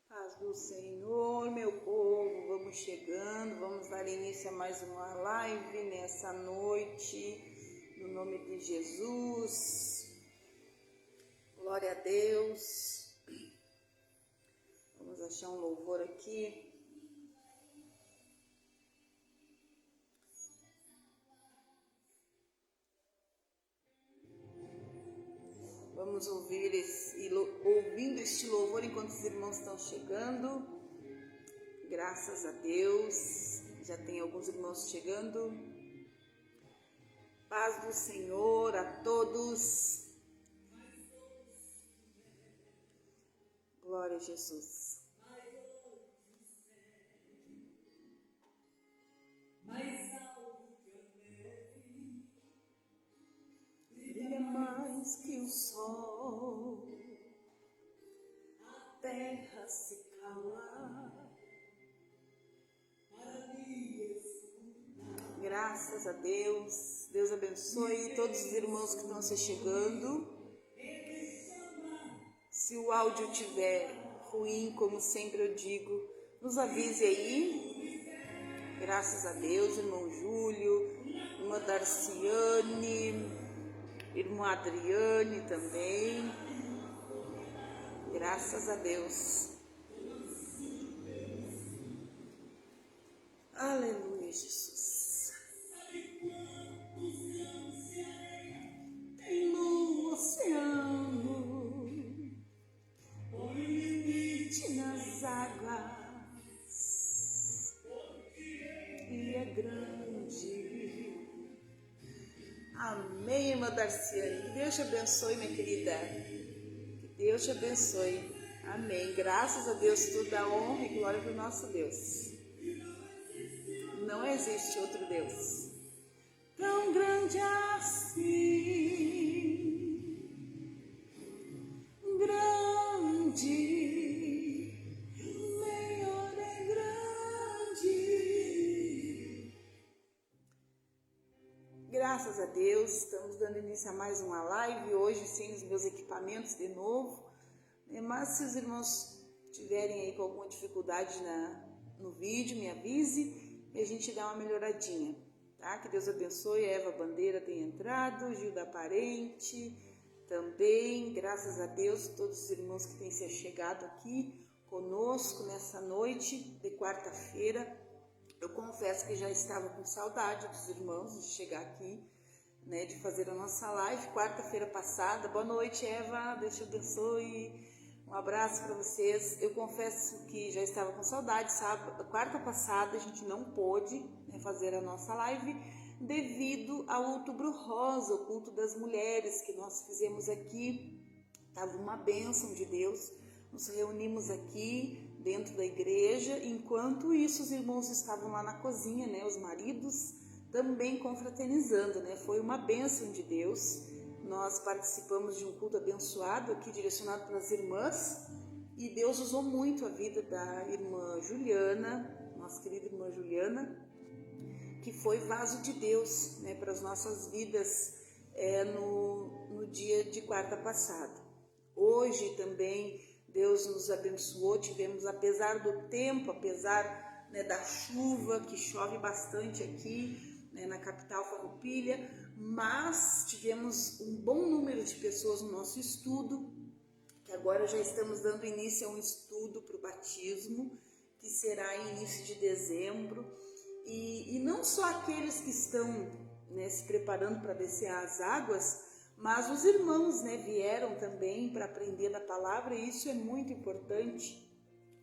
Paz do Senhor, meu povo, vamos chegando, vamos dar início a mais uma live nessa noite, no nome de Jesus, glória a Deus. Vamos achar um louvor aqui. Vamos ouvindo este louvor enquanto os irmãos estão chegando. Graças a Deus, já tem alguns irmãos chegando. Paz do Senhor a todos. Glória a Jesus. Brilha mais que o sol, a terra se cala. Graças a Deus. Deus abençoe todos os irmãos que estão se chegando. Se o áudio estiver ruim, como sempre eu digo, nos avise aí. Graças a Deus, irmão Júlio, irmã Darciane, irmã Adriane também. Graças a Deus. Aleluia, Jesus. Tem no oceano o limite nas águas e é grande. Amém, irmã Darciane. Que Deus te abençoe, minha querida. Que Deus te abençoe. Amém. Graças a Deus, toda honra e glória para o nosso Deus. Não existe outro Deus tão grande assim, grande, maior é grande. Graças a Deus, estamos dando início a mais uma live, hoje sem os meus equipamentos de novo, mas se os irmãos tiverem aí com alguma dificuldade no vídeo, me avise e a gente dá uma melhoradinha, tá? Que Deus abençoe. A Eva Bandeira tem entrado, Gilda Parente também, graças a Deus, todos os irmãos que têm se chegado aqui conosco nessa noite de quarta-feira. Eu confesso que já estava com saudade dos irmãos de chegar aqui, né, de fazer a nossa live quarta-feira passada. Boa noite, Eva, Deus te abençoe. Um abraço para vocês. Eu confesso que já estava com saudade. Quarta passada a gente não pôde, né, fazer a nossa live devido ao Outubro Rosa, o culto das mulheres que nós fizemos aqui. Estava uma bênção de Deus. Nos reunimos aqui dentro da igreja. Enquanto isso, os irmãos estavam lá na cozinha, né, os maridos também confraternizando, né? Foi uma bênção de Deus. Nós participamos de um culto abençoado aqui, direcionado para as irmãs, e Deus usou muito a vida da irmã Juliana, nossa querida irmã Juliana, que foi vaso de Deus, né, para as nossas vidas no dia de quarta passada. Hoje também Deus nos abençoou, tivemos, apesar do tempo, apesar, né, da chuva, que chove bastante aqui, né, na capital Farroupilha, mas tivemos um bom número de pessoas no nosso estudo, que agora já estamos dando início a um estudo para o batismo, que será em início de dezembro, e não só aqueles que estão, né, se preparando para descer as águas, mas os irmãos, né, vieram também para aprender da palavra, e isso é muito importante,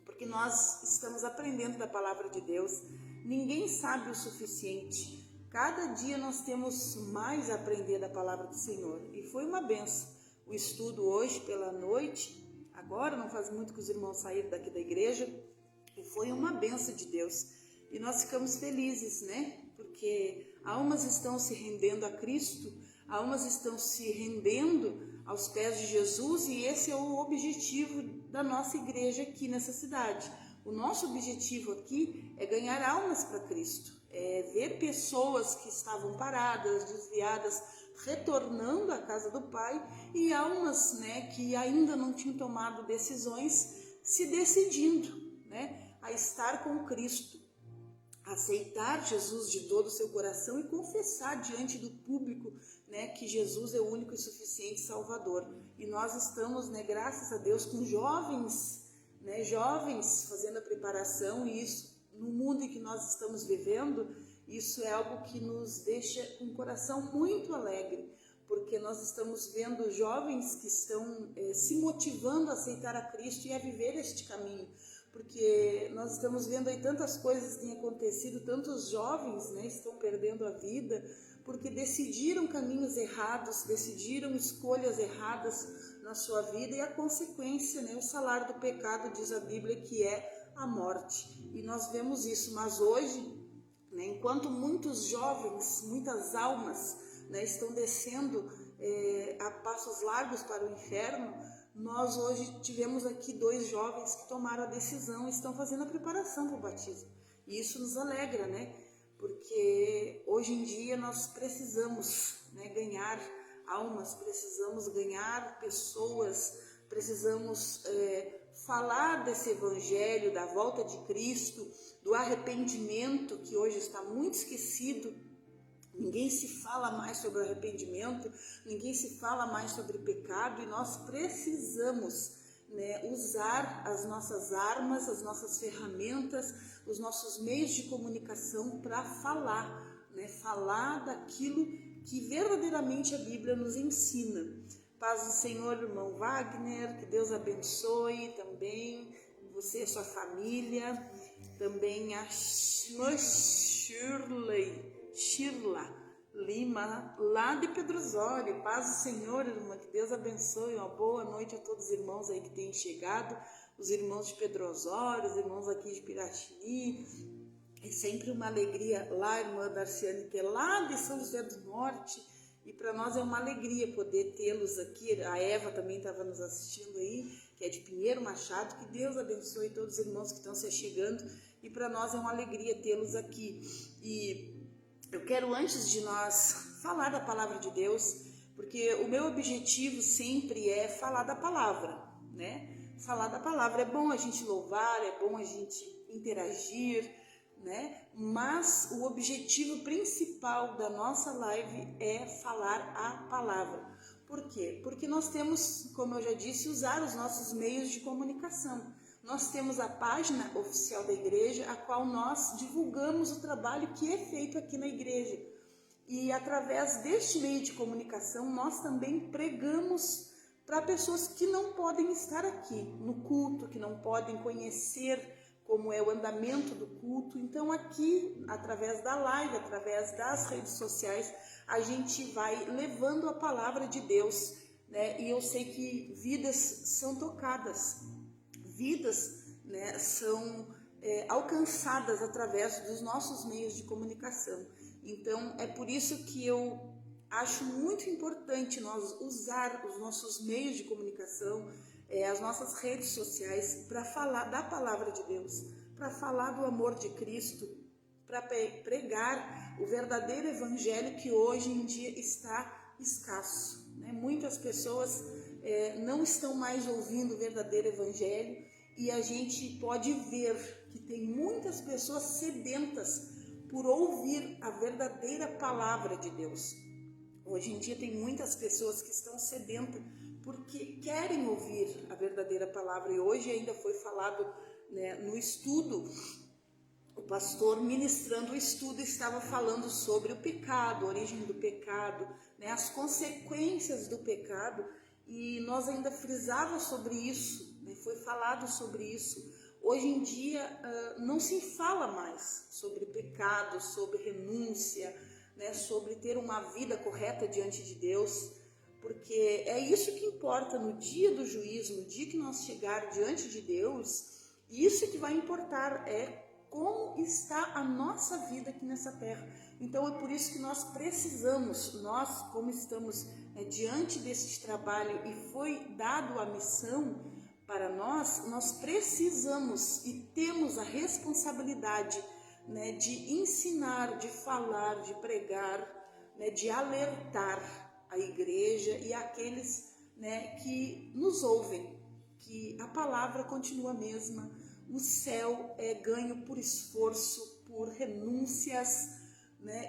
porque nós estamos aprendendo da palavra de Deus. Ninguém sabe o suficiente. Cada dia nós temos mais a aprender da palavra do Senhor. E foi uma benção. O estudo hoje pela noite, agora não faz muito que os irmãos saíram daqui da igreja, e foi uma benção de Deus. e nós ficamos felizes, né? Porque almas estão se rendendo a Cristo, almas estão se rendendo aos pés de Jesus, e esse é o objetivo da nossa igreja aqui nessa cidade. O nosso objetivo aqui é ganhar almas para Cristo, é ver pessoas que estavam paradas, desviadas, retornando à casa do Pai, e almas, né, que ainda não tinham tomado decisões, se decidindo, né, a estar com Cristo, aceitar Jesus de todo o seu coração e confessar diante do público, né, que Jesus é o único e suficiente Salvador. E nós estamos, né, graças a Deus, com jovens, né, jovens fazendo a preparação, e isso, no mundo em que nós estamos vivendo, isso é algo que nos deixa com o coração muito alegre, porque nós estamos vendo jovens que estão se motivando a aceitar a Cristo e a viver este caminho, porque nós estamos vendo aí tantas coisas que têm acontecido, tantos jovens, né, estão perdendo a vida, porque decidiram caminhos errados, decidiram escolhas erradas na sua vida, e a consequência, né, o salário do pecado, diz a Bíblia, que é a morte. E nós vemos isso, mas hoje, né, enquanto muitos jovens, muitas almas, né, estão descendo a passos largos para o inferno, nós hoje tivemos aqui 2 jovens que tomaram a decisão e estão fazendo a preparação para o batismo. E isso nos alegra, né? Porque hoje em dia nós precisamos, né, ganhar almas, precisamos ganhar pessoas, precisamos falar desse evangelho, da volta de Cristo, do arrependimento, que hoje está muito esquecido. Ninguém se fala mais sobre o arrependimento, ninguém se fala mais sobre pecado, e nós precisamos, né, usar as nossas armas, as nossas ferramentas, os nossos meios de comunicação para falar, né, falar daquilo que verdadeiramente a Bíblia nos ensina. Paz do Senhor, irmão Wagner, que Deus abençoe também você e a sua família, também a Shirla Lima, lá de Pedro Osório. Paz do Senhor, irmã, que Deus abençoe, uma boa noite a todos os irmãos aí que têm chegado, os irmãos de Pedro Osório, os irmãos aqui de Piratini. É sempre uma alegria lá, irmã Darciane, que é lá de São José do Norte, e para nós é uma alegria poder tê-los aqui. A Eva também estava nos assistindo aí, que é de Pinheiro Machado. Que Deus abençoe todos os irmãos que estão se achegando, e para nós é uma alegria tê-los aqui. E eu quero, antes de nós falar da palavra de Deus, porque o meu objetivo sempre é falar da palavra, né? Falar da palavra. É bom a gente louvar, é bom a gente interagir, né? Mas o objetivo principal da nossa live é falar a palavra. Por quê? Porque nós temos, como eu já disse, usar os nossos meios de comunicação. Nós temos a página oficial da igreja, a qual nós divulgamos o trabalho que é feito aqui na igreja. E através deste meio de comunicação, nós também pregamos para pessoas que não podem estar aqui no culto, que não podem conhecer como é o andamento do culto. Então aqui, através da live, através das redes sociais, a gente vai levando a palavra de Deus, né? E eu sei que vidas são tocadas, vidas, né, são alcançadas através dos nossos meios de comunicação. Então é por isso que eu acho muito importante nós usar os nossos meios de comunicação, as nossas redes sociais, para falar da palavra de Deus, para falar do amor de Cristo, para pregar o verdadeiro evangelho que hoje em dia está escasso, né? Muitas pessoas não estão mais ouvindo o verdadeiro evangelho, e a gente pode ver que tem muitas pessoas sedentas por ouvir a verdadeira palavra de Deus. Hoje em dia tem muitas pessoas que estão sedentas porque querem ouvir a verdadeira palavra. E hoje ainda foi falado, né, no estudo, o pastor ministrando o estudo estava falando sobre o pecado, a origem do pecado, né, as consequências do pecado, e nós ainda frisávamos sobre isso, né, foi falado sobre isso. Hoje em dia não se fala mais sobre pecado, sobre renúncia, né, sobre ter uma vida correta diante de Deus, porque é isso que importa no dia do juízo, no dia que nós chegar diante de Deus. Isso que vai importar é como está a nossa vida aqui nessa terra. Então é por isso que nós precisamos, nós como estamos diante desse trabalho e foi dado a missão para nós precisamos e temos a responsabilidade, de ensinar, de falar, de pregar, de alertar a igreja e aqueles que nos ouvem, que a palavra continua a mesma, o céu é ganho por esforço, por renúncias,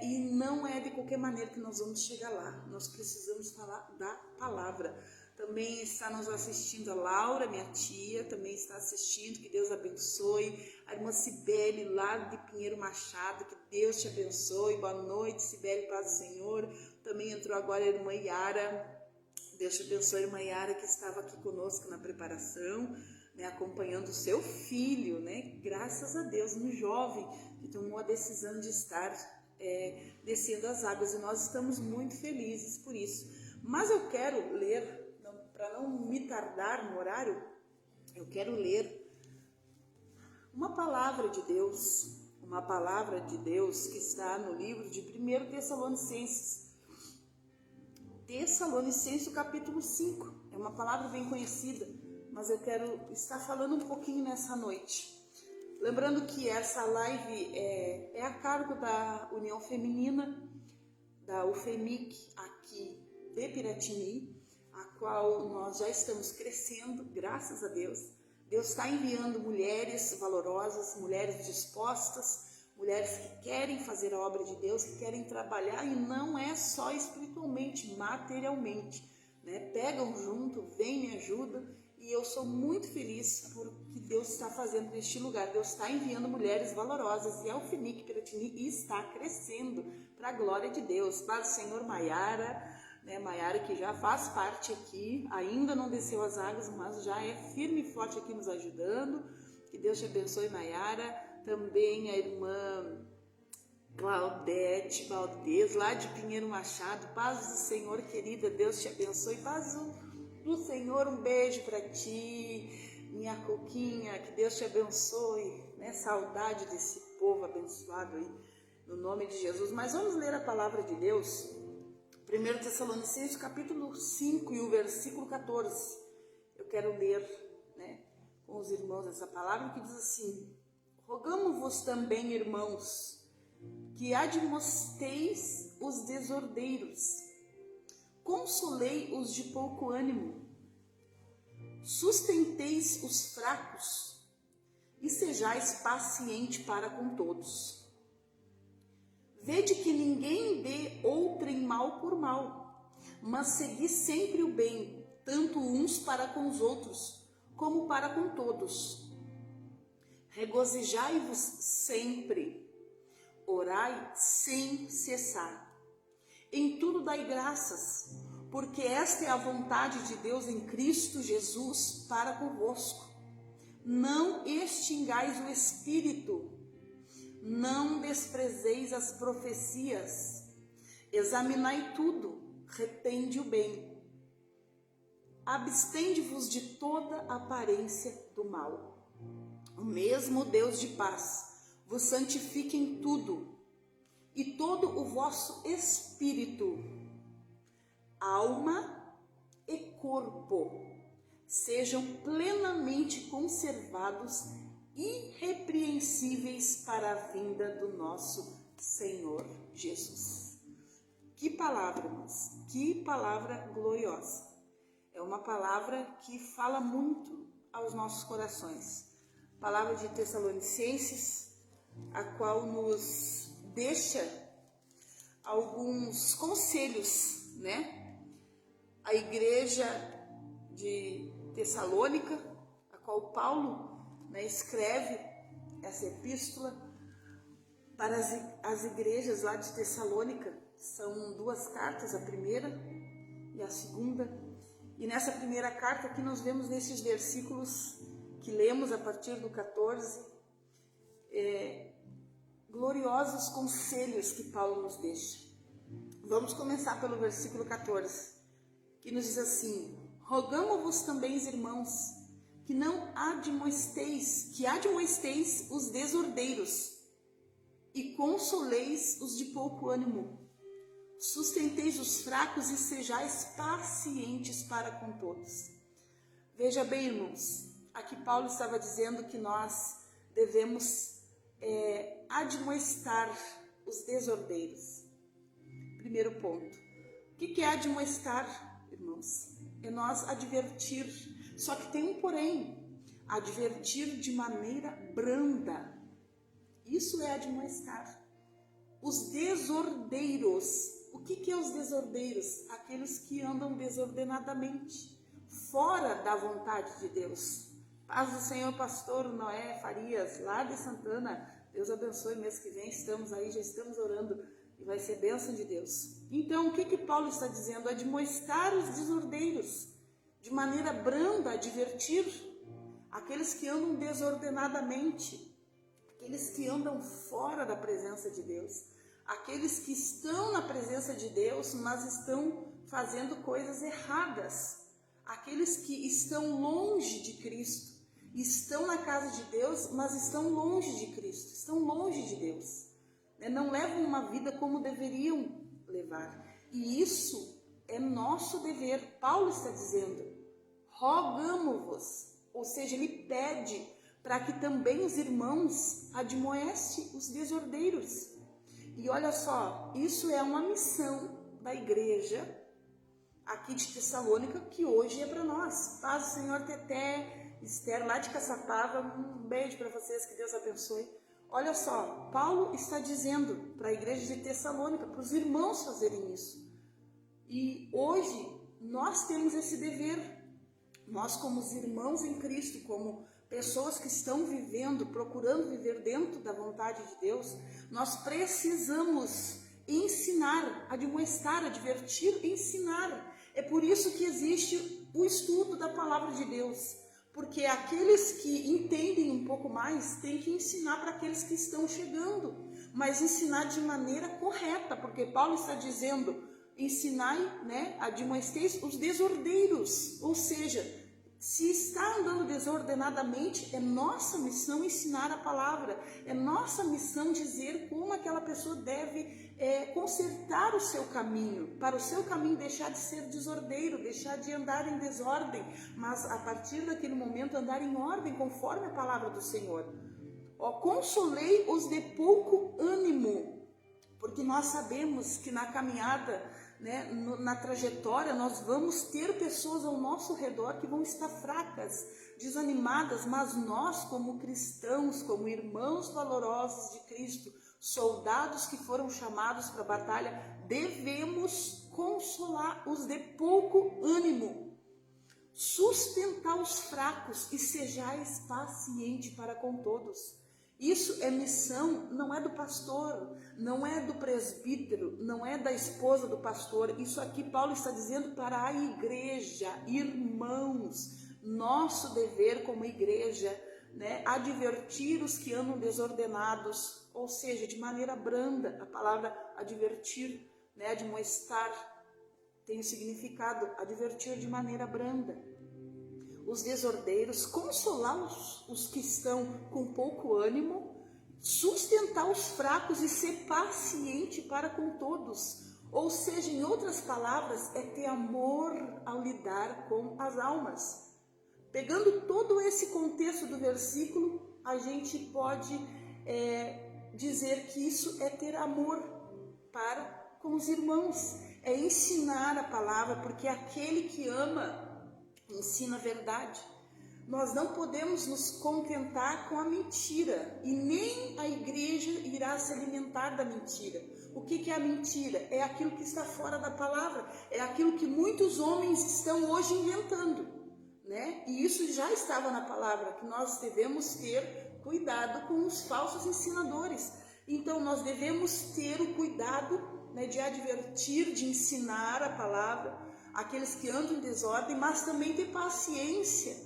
e não é de qualquer maneira que nós vamos chegar lá, nós precisamos falar da palavra. Também está nos assistindo a Laura, minha tia, também está assistindo, que Deus abençoe. A irmã Cibele, lá de Pinheiro Machado, que Deus te abençoe. Boa noite, Cibele, paz do Senhor. Também entrou agora a irmã Yara. Deus te abençoe, irmã Yara, que estava aqui conosco na preparação, acompanhando o seu filho, graças a Deus, um jovem que tomou a decisão de estar descendo as águas. E nós estamos muito felizes por isso. Mas eu quero ler, para não me tardar no horário, eu quero ler uma palavra de Deus que está no livro de 1 Tessalonicenses, capítulo 5. É uma palavra bem conhecida, mas eu quero estar falando um pouquinho nessa noite. Lembrando que essa live é a cargo da União Feminina, da UFEMIC, aqui de Piratini, a qual nós já estamos crescendo, graças a Deus. Deus está enviando mulheres valorosas, mulheres dispostas, mulheres que querem fazer a obra de Deus, que querem trabalhar, e não é só espiritualmente, materialmente, Pegam junto, vem, me ajuda, e eu sou muito feliz por o que Deus está fazendo neste lugar. Deus está enviando mulheres valorosas, e a UFEMIC Piratini está crescendo para a glória de Deus. Paz do Senhor, Maiara, Maiara, que já faz parte aqui, ainda não desceu as águas, mas já é firme e forte aqui nos ajudando. Que Deus te abençoe, Maiara. Também a irmã Claudete Valdez, lá de Pinheiro Machado. Paz do Senhor, querida, Deus te abençoe. Paz do Senhor, um beijo para ti, minha Coquinha, que Deus te abençoe, saudade desse povo abençoado aí, no nome de Jesus. Mas vamos ler a palavra de Deus. 1 Tessalonicenses, capítulo 5 e o versículo 14. Eu quero ler, com os irmãos essa palavra que diz assim: rogamo-vos também, irmãos, que admoesteis os desordeiros, consolei os de pouco ânimo, sustenteis os fracos e sejais paciente para com todos. Vede que ninguém dê outrem mal por mal, mas segui sempre o bem, tanto uns para com os outros, como para com todos. Regozijai-vos sempre, orai sem cessar. Em tudo dai graças, porque esta é a vontade de Deus em Cristo Jesus para convosco. Não extingais o Espírito, não desprezeis as profecias, examinai tudo, retende o bem. Abstende-vos de toda aparência do mal. O mesmo Deus de paz vos santifique em tudo, e todo o vosso espírito, alma e corpo sejam plenamente conservados, irrepreensíveis para a vinda do nosso Senhor Jesus. Que palavra, irmãos, que palavra gloriosa. É uma palavra que fala muito aos nossos corações. Palavra de Tessalonicenses, a qual nos deixa alguns conselhos, A igreja de Tessalônica, a qual Paulo escreve essa epístola para as igrejas lá de Tessalônica. São duas cartas, a primeira e a segunda. E nessa primeira carta aqui nós vemos nesses versículos que lemos a partir do 14, gloriosos conselhos que Paulo nos deixa. Vamos começar pelo versículo 14, que nos diz assim: rogamo-vos também, irmãos, que admoesteis os desordeiros e consoleis os de pouco ânimo. Sustenteis os fracos e sejais pacientes para com todos. Veja bem, irmãos, aqui Paulo estava dizendo que nós devemos admoestar os desordeiros. Primeiro ponto. O que é admoestar, irmãos? É nós advertir. Só que tem um porém. Advertir de maneira branda. Isso é admoestar. Os desordeiros. O que é os desordeiros? Aqueles que andam desordenadamente, fora da vontade de Deus. Paz do Senhor, pastor Noé Farias, lá de Santana. Deus abençoe, mês que vem estamos aí, já estamos orando e vai ser bênção de Deus. Então, o que Paulo está dizendo? Admoestar os desordeiros, de maneira branda, advertir aqueles que andam desordenadamente, aqueles que andam fora da presença de Deus, aqueles que estão na presença de Deus, mas estão fazendo coisas erradas, aqueles que estão longe de Cristo, estão na casa de Deus, mas estão longe de Cristo, estão longe de Deus, não levam uma vida como deveriam levar. E isso é nosso dever. Paulo está dizendo, rogamo-vos, ou seja, ele pede para que também os irmãos admoestem os desordeiros. E olha só, isso é uma missão da igreja aqui de Tessalônica, que hoje é para nós. Paz do Senhor, Teté, Esther, lá de Caçapava, um beijo para vocês, que Deus abençoe. Olha só, Paulo está dizendo para a igreja de Tessalônica, para os irmãos fazerem isso. E hoje nós temos esse dever. Nós, como os irmãos em Cristo, como pessoas que estão vivendo, procurando viver dentro da vontade de Deus, nós precisamos ensinar, admoestar, advertir, ensinar. É por isso que existe o estudo da palavra de Deus, porque aqueles que entendem um pouco mais têm que ensinar para aqueles que estão chegando, mas ensinar de maneira correta, porque Paulo está dizendo, ensinai, admoesteis os desordeiros, ou seja, se está andando desordenadamente, é nossa missão ensinar a palavra, é nossa missão dizer como aquela pessoa deve consertar o seu caminho, para o seu caminho deixar de ser desordeiro, deixar de andar em desordem, mas a partir daquele momento andar em ordem, conforme a palavra do Senhor. Consolei os de pouco ânimo, porque nós sabemos que na caminhada, na trajetória, nós vamos ter pessoas ao nosso redor que vão estar fracas, desanimadas, mas nós, como cristãos, como irmãos valorosos de Cristo, soldados que foram chamados para a batalha, devemos consolar os de pouco ânimo, sustentar os fracos e sejais paciente para com todos. Isso é missão, não é do pastor, não é do presbítero, não é da esposa do pastor. Isso aqui Paulo está dizendo para a igreja, irmãos. Nosso dever como igreja, advertir os que andam desordenados, ou seja, de maneira branda. A palavra advertir, admoestar, tem o significado advertir de maneira branda. Os desordeiros, consolar os que estão com pouco ânimo, sustentar os fracos e ser paciente para com todos. Ou seja, em outras palavras, é ter amor ao lidar com as almas. Pegando todo esse contexto do versículo, a gente pode dizer que isso é ter amor para com os irmãos, é ensinar a palavra, porque aquele que ama ensina a verdade. Nós não podemos nos contentar com a mentira, e nem a igreja irá se alimentar da mentira. O que é a mentira? É aquilo que está fora da palavra, é aquilo que muitos homens estão hoje inventando, E isso já estava na palavra, que nós devemos ter cuidado com os falsos ensinadores. Então nós devemos ter o cuidado, de advertir, de ensinar a palavra, aqueles que andam em desordem, mas também ter paciência,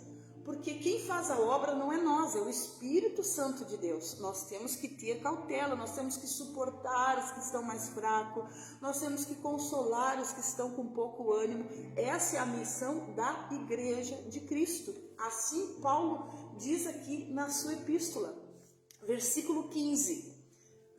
porque quem faz a obra não é nós, é o Espírito Santo de Deus. Nós temos que ter cautela, nós temos que suportar os que estão mais fracos, nós temos que consolar os que estão com pouco ânimo. Essa é a missão da igreja de Cristo. Assim Paulo diz aqui na sua epístola, versículo 15: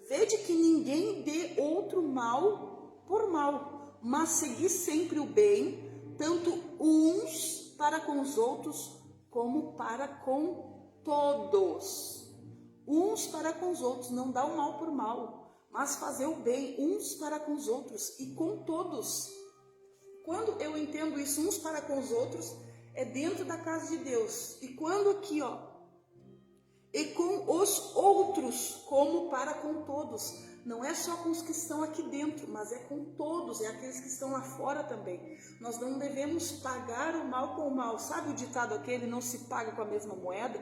vede que ninguém dê outro mal por mal, mas segui sempre o bem, tanto uns para com os outros, como para com todos. Uns para com os outros, não dá o mal por mal, mas fazer o bem uns para com os outros e com todos. Quando eu entendo isso, uns para com os outros, é dentro da casa de Deus. E quando aqui, e com os outros, como para com todos. Não é só com os que estão aqui dentro, mas é com todos, é aqueles que estão lá fora também. Nós não devemos pagar o mal com o mal. Sabe o ditado aquele, não se paga com a mesma moeda?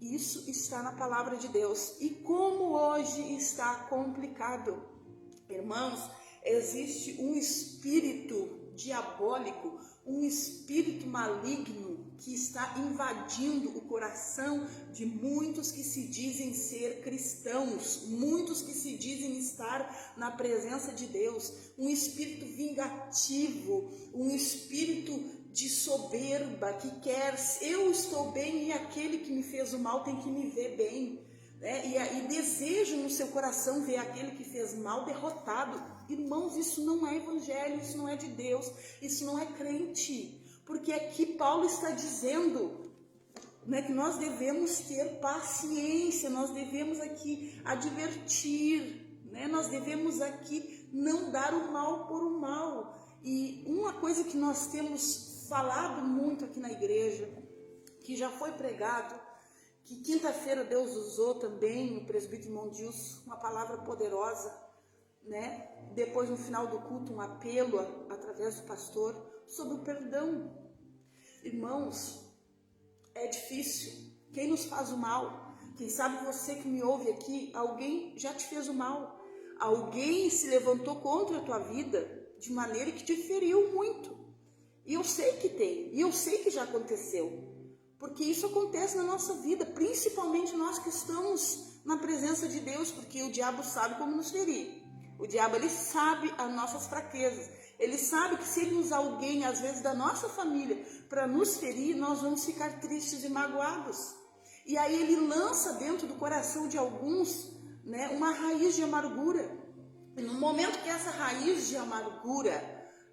Isso está na palavra de Deus. E como hoje está complicado, irmãos, existe um espírito diabólico, um espírito maligno que está invadindo o coração de muitos que se dizem ser cristãos, muitos que se dizem estar na presença de Deus, um espírito vingativo, um espírito de soberba que quer, eu estou bem e aquele que me fez o mal tem que me ver bem, né? E deseja no seu coração ver aquele que fez mal derrotado. Irmãos, isso não é evangelho, isso não é de Deus, isso não é crente. Porque aqui Paulo está dizendo, né, que nós devemos ter paciência, nós devemos aqui advertir, né, nós devemos aqui não dar o mal por o mal. E uma coisa que nós temos falado muito aqui na igreja, que já foi pregado, que quinta-feira Deus usou também, o presbítero irmão Dilson, uma palavra poderosa, né? Depois no final do culto um apelo através do pastor sobre o perdão. Irmãos, é difícil. Quem nos faz o mal? Quem sabe você que me ouve aqui, alguém já te fez o mal. Alguém se levantou contra a tua vida de maneira que te feriu muito. E eu sei que tem, e eu sei que já aconteceu. Porque isso acontece na nossa vida, principalmente nós que estamos na presença de Deus, porque o diabo sabe como nos ferir. O diabo, ele sabe as nossas fraquezas. Ele sabe que se ele usar alguém, às vezes da nossa família, para nos ferir, nós vamos ficar tristes e magoados. E aí ele lança dentro do coração de alguns, né, uma raiz de amargura. E no momento que essa raiz de amargura,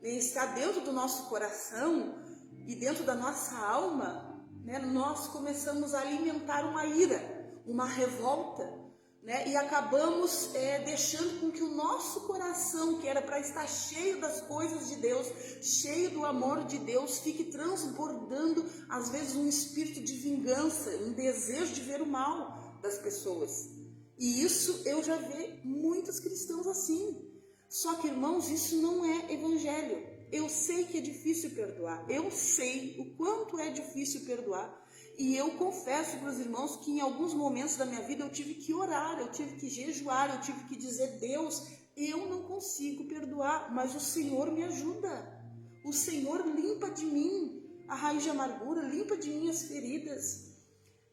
né, está dentro do nosso coração e dentro da nossa alma, né, nós começamos a alimentar uma ira, uma revolta, né, e acabamos deixando com que o nosso coração, que era para estar cheio das coisas de Deus, cheio do amor de Deus, fique transbordando, às vezes, um espírito de vingança, um desejo de ver o mal das pessoas. E isso eu já vi muitos cristãos assim. Só que, irmãos, isso não é evangelho. Eu sei que é difícil perdoar, eu sei o quanto é difícil perdoar. E eu confesso para os irmãos que em alguns momentos da minha vida eu tive que orar, eu tive que jejuar, eu tive que dizer: Deus, eu não consigo perdoar, mas o Senhor me ajuda. O Senhor limpa de mim a raiz de amargura, limpa de mim as feridas.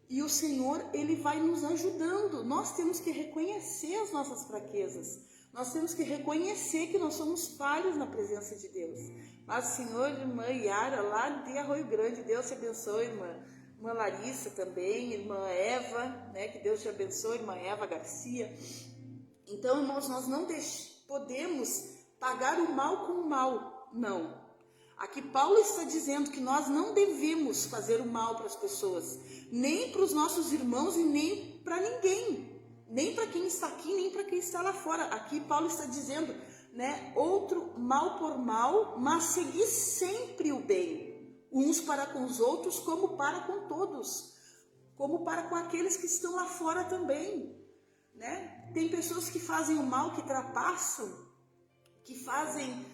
E o Senhor, Ele vai nos ajudando. Nós temos que reconhecer as nossas fraquezas. Nós temos que reconhecer que nós somos falhos na presença de Deus. Mas, Senhor, irmã Yara, lá de Arroio Grande, Deus te abençoe, irmã. Irmã Larissa também, irmã Eva, né? Que Deus te abençoe, irmã Eva Garcia. Então, irmãos, nós não podemos pagar o mal com o mal, não. Aqui Paulo está dizendo que nós não devemos fazer o mal para as pessoas, nem para os nossos irmãos e nem para ninguém, nem para quem está aqui, nem para quem está lá fora. Aqui Paulo está dizendo, né, outro mal por mal, mas seguir sempre o bem. Uns para com os outros, como para com todos, como para com aqueles que estão lá fora também, né? Tem pessoas que fazem o mal, que trapassam, que fazem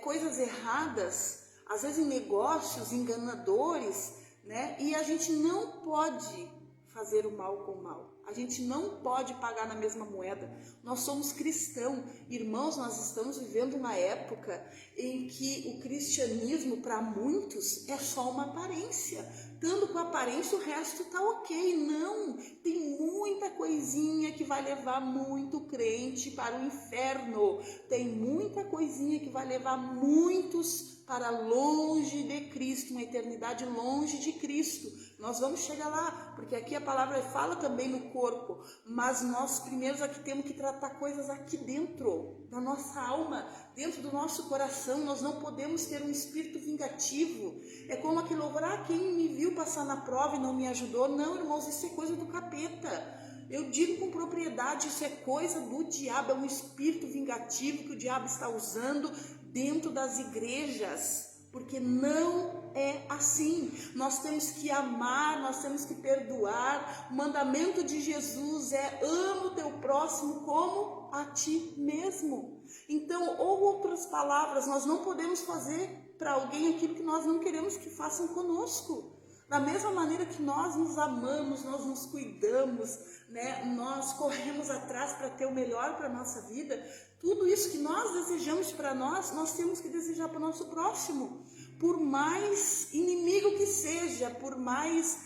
coisas erradas, às vezes em negócios enganadores, né? E a gente não pode fazer o mal com o mal. A gente não pode pagar na mesma moeda. Nós somos cristãos. Irmãos, nós estamos vivendo uma época em que o cristianismo, para muitos, é só uma aparência. Estando com aparência, o resto está ok. Não, tem muita coisinha que vai levar muito crente para o inferno. Tem muita coisinha que vai levar muitos para longe de Cristo, uma eternidade longe de Cristo. Nós vamos chegar lá, porque aqui a palavra fala também no corpo, mas nós primeiros aqui temos que tratar coisas aqui dentro da nossa alma, dentro do nosso coração. Nós não podemos ter um espírito vingativo. É como aquele louvor, quem me viu passar na prova e não me ajudou. Não, irmãos, isso é coisa do capeta. Eu digo com propriedade, isso é coisa do diabo, é um espírito vingativo que o diabo está usando dentro das igrejas. Porque não é assim. Nós temos que amar, nós temos que perdoar. O mandamento de Jesus é: ama o teu próximo como a ti mesmo. Então, ou outras palavras, nós não podemos fazer para alguém aquilo que nós não queremos que façam conosco. Da mesma maneira que nós nos amamos, nós nos cuidamos, né? Nós corremos atrás para ter o melhor para a nossa vida. Tudo isso que nós desejamos para nós, nós temos que desejar para o nosso próximo. Por mais inimigo que seja, por mais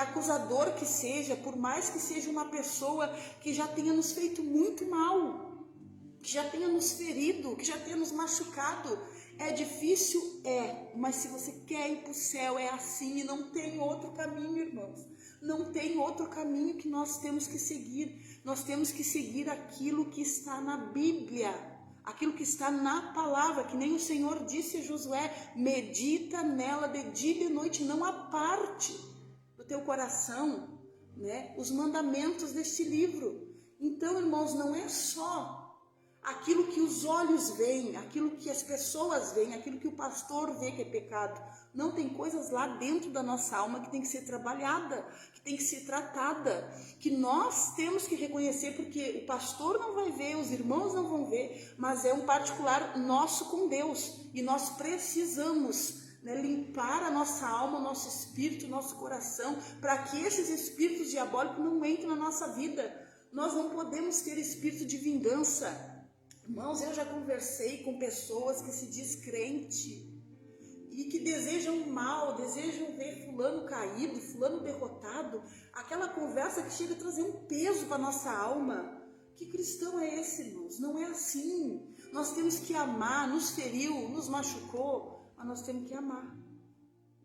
acusador que seja, por mais que seja uma pessoa que já tenha nos feito muito mal, que já tenha nos ferido, que já tenha nos machucado. É difícil? Mas se você quer ir para o céu, é assim, e não tem outro caminho, irmãos. Não tem outro caminho que nós temos que seguir. Nós temos que seguir aquilo que está na Bíblia, aquilo que está na palavra, que nem o Senhor disse a Josué: medita nela de dia e de noite, não aparte do teu coração, né, os mandamentos deste livro. Então, irmãos, não é só aquilo que os olhos veem, aquilo que as pessoas veem, aquilo que o pastor vê que é pecado. Não, tem coisas lá dentro da nossa alma que tem que ser trabalhada, que tem que ser tratada, que nós temos que reconhecer, porque o pastor não vai ver, os irmãos não vão ver, mas é um particular nosso com Deus, e nós precisamos, né, limpar a nossa alma, o nosso espírito, o nosso coração, para que esses espíritos diabólicos não entrem na nossa vida. Nós não podemos ter espírito de vingança. Irmãos, eu já conversei com pessoas que se diz crente e que desejam mal, desejam ver fulano caído, fulano derrotado. Aquela conversa que chega a trazer um peso para a nossa alma. Que cristão é esse, irmãos? Não é assim. Nós temos que amar. Nos feriu, nos machucou, mas nós temos que amar.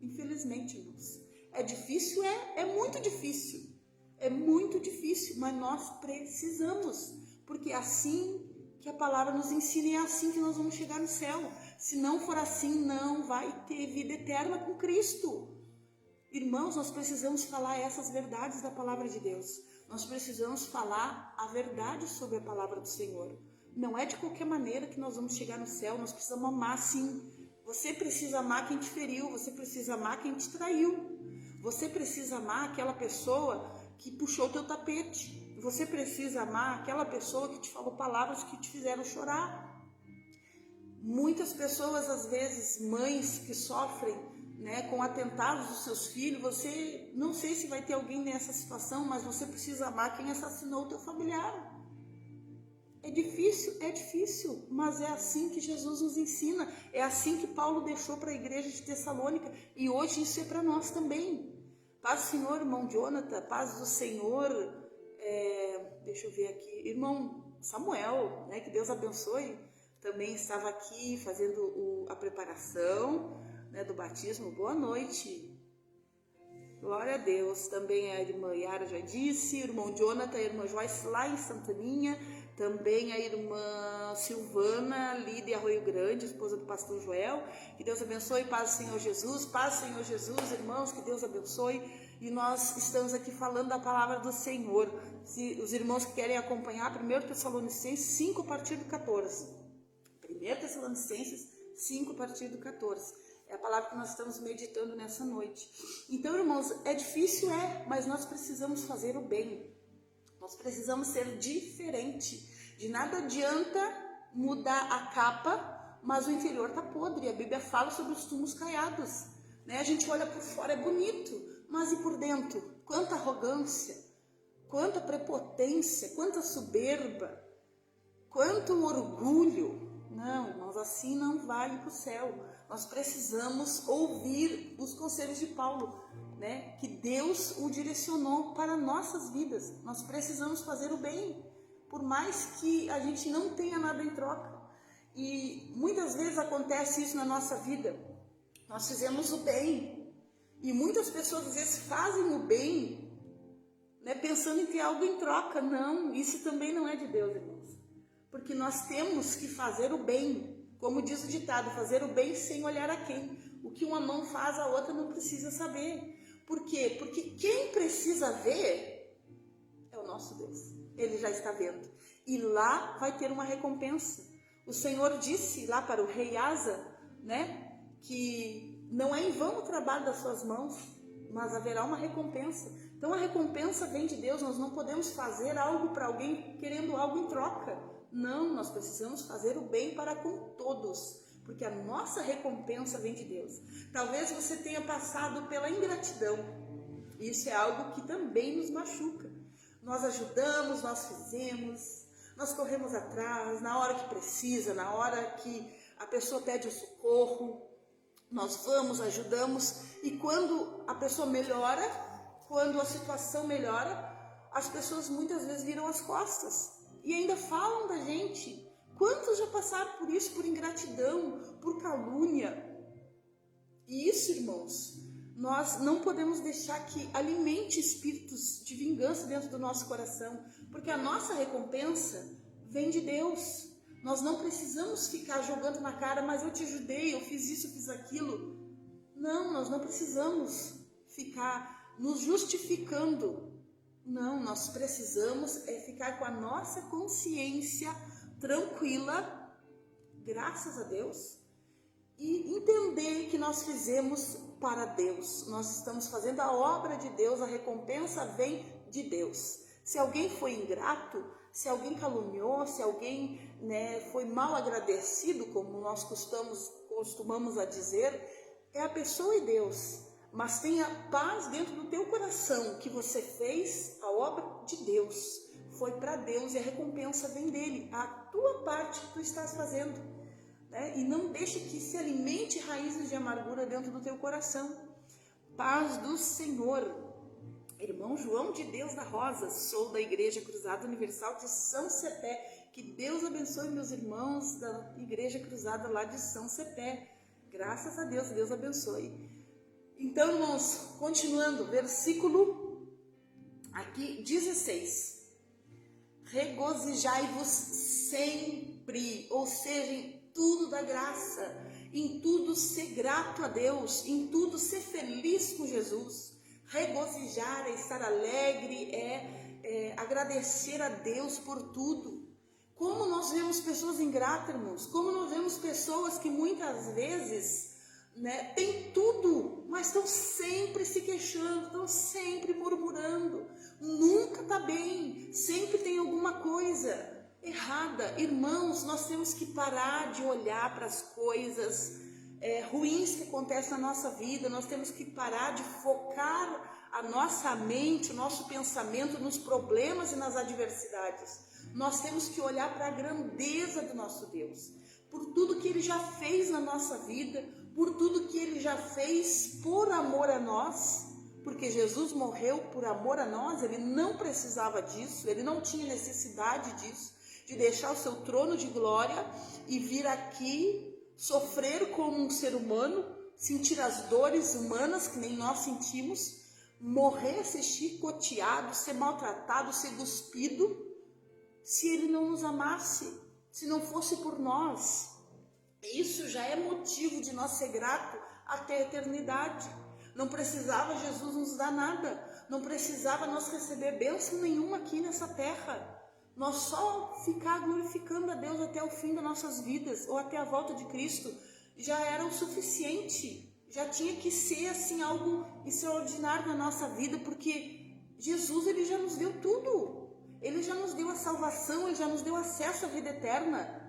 Infelizmente, irmãos. É difícil? É muito difícil. É muito difícil, mas nós precisamos. Porque assim que a palavra nos ensina, e é assim que nós vamos chegar no céu. Se não for assim, não vai ter vida eterna com Cristo. Irmãos, nós precisamos falar essas verdades da palavra de Deus. Nós precisamos falar a verdade sobre a palavra do Senhor. Não é de qualquer maneira que nós vamos chegar no céu. Nós precisamos amar, sim. Você precisa amar quem te feriu, você precisa amar quem te traiu. Você precisa amar aquela pessoa que puxou o teu tapete. Você precisa amar aquela pessoa que te falou palavras que te fizeram chorar. Muitas pessoas, às vezes, mães que sofrem, né, com atentados dos seus filhos, você, não sei se vai ter alguém nessa situação, mas você precisa amar quem assassinou o teu familiar. É difícil, mas é assim que Jesus nos ensina. É assim que Paulo deixou para a igreja de Tessalônica, e hoje isso é para nós também. Paz do Senhor, irmão Jonathan, paz do Senhor... deixa eu ver aqui, irmão Samuel, né, que Deus abençoe, também estava aqui fazendo a preparação, né, do batismo. Boa noite, glória a Deus. Também a irmã Yara já disse, o irmão Jonathan, a irmã Joyce lá em Santaninha, também a irmã Silvana ali de Arroio Grande, esposa do pastor Joel. Que Deus abençoe, paz do Senhor Jesus, paz do Senhor Jesus, irmãos, que Deus abençoe. E nós estamos aqui falando da palavra do Senhor. Se os irmãos que querem acompanhar, 1 Tessalonicenses 5 a partir do 14. 1 Tessalonicenses 5 a partir do 14. É a palavra que nós estamos meditando nessa noite. Então, irmãos, é difícil, mas nós precisamos fazer o bem. Nós precisamos ser diferente. De nada adianta mudar a capa, mas o interior está podre. A Bíblia fala sobre os túmulos caiados, né? A gente olha por fora, é bonito. Mas e por dentro? Quanta arrogância, quanta prepotência, quanta soberba, quanto orgulho. Não, irmãos, assim não vai para o céu. Nós precisamos ouvir os conselhos de Paulo, né? Que Deus o direcionou para nossas vidas. Nós precisamos fazer o bem, por mais que a gente não tenha nada em troca. E muitas vezes acontece isso na nossa vida. Nós fizemos o bem, E muitas pessoas às vezes fazem o bem, né, pensando em ter algo em troca. Não, isso também não é de Deus, irmãos. Porque nós temos que fazer o bem, como diz o ditado, fazer o bem sem olhar a quem. O que uma mão faz, a outra não precisa saber. Por quê? Porque quem precisa ver é o nosso Deus. Ele já está vendo. E lá vai ter uma recompensa. O Senhor disse lá para o rei Asa, né, que não é em vão o trabalho das suas mãos, mas haverá uma recompensa. Então a recompensa vem de Deus. Nós não podemos fazer algo para alguém querendo algo em troca. Não, nós precisamos fazer o bem para com todos, porque a nossa recompensa vem de Deus. Talvez você tenha passado pela ingratidão. Isso é algo que também nos machuca. Nós ajudamos, nós fizemos, nós corremos atrás, na hora que precisa, na hora que a pessoa pede o socorro, nós vamos, ajudamos, e quando a pessoa melhora, quando a situação melhora, as pessoas muitas vezes viram as costas e ainda falam da gente. Quantos já passaram por isso, por ingratidão, por calúnia? E isso, irmãos, nós não podemos deixar que alimente espíritos de vingança dentro do nosso coração, porque a nossa recompensa vem de Deus. Nós não precisamos ficar jogando na cara, mas eu te ajudei, eu fiz isso, eu fiz aquilo. Não, nós não precisamos ficar nos justificando. Não, nós precisamos ficar com a nossa consciência tranquila, graças a Deus, e entender que nós fizemos para Deus. Nós estamos fazendo a obra de Deus, a recompensa vem de Deus. Se alguém foi ingrato, se alguém caluniou, se alguém, né, foi mal agradecido, como nós costumamos a dizer, é a pessoa e Deus. Mas tenha paz dentro do teu coração que você fez a obra de Deus. Foi para Deus e a recompensa vem dele. A tua parte que tu estás fazendo, né? E não deixe que se alimente raízes de amargura dentro do teu coração. Paz do Senhor. Irmão João de Deus da Rosa, sou da Igreja Cruzada Universal de São Cepé. Que Deus abençoe meus irmãos da Igreja Cruzada lá de São Cepé. Graças a Deus, Deus abençoe. Então, irmãos, continuando, versículo aqui 16. Regozijai-vos sempre, ou seja, em tudo da graça, em tudo ser grato a Deus, em tudo ser feliz com Jesus. Regozijar é estar alegre, é agradecer a Deus por tudo. Como nós vemos pessoas ingratas, irmãos, como nós vemos pessoas que muitas vezes, né, tem tudo, mas estão sempre se queixando, estão sempre murmurando, nunca está bem, sempre tem alguma coisa errada. Irmãos, nós temos que parar de olhar para as coisas ruins que acontecem na nossa vida. Nós temos que parar de focar a nossa mente, o nosso pensamento nos problemas e nas adversidades. Nós temos que olhar para a grandeza do nosso Deus, por tudo que Ele já fez na nossa vida, por tudo que Ele já fez por amor a nós, porque Jesus morreu por amor a nós. Ele não precisava disso, Ele não tinha necessidade disso, de deixar o seu trono de glória e vir aqui sofrer como um ser humano, sentir as dores humanas que nem nós sentimos, morrer, ser chicoteado, ser maltratado, ser cuspido, se Ele não nos amasse, se não fosse por nós. Isso já é motivo de nós ser grato até a eternidade. Não precisava Jesus nos dar nada, não precisava nós receber bênção nenhuma aqui nessa terra. Nós só ficar glorificando a Deus até o fim das nossas vidas, ou até a volta de Cristo, já era o suficiente. Já tinha que ser assim algo extraordinário na nossa vida, porque Jesus, Ele já nos deu tudo. Ele já nos deu a salvação, Ele já nos deu acesso à vida eterna.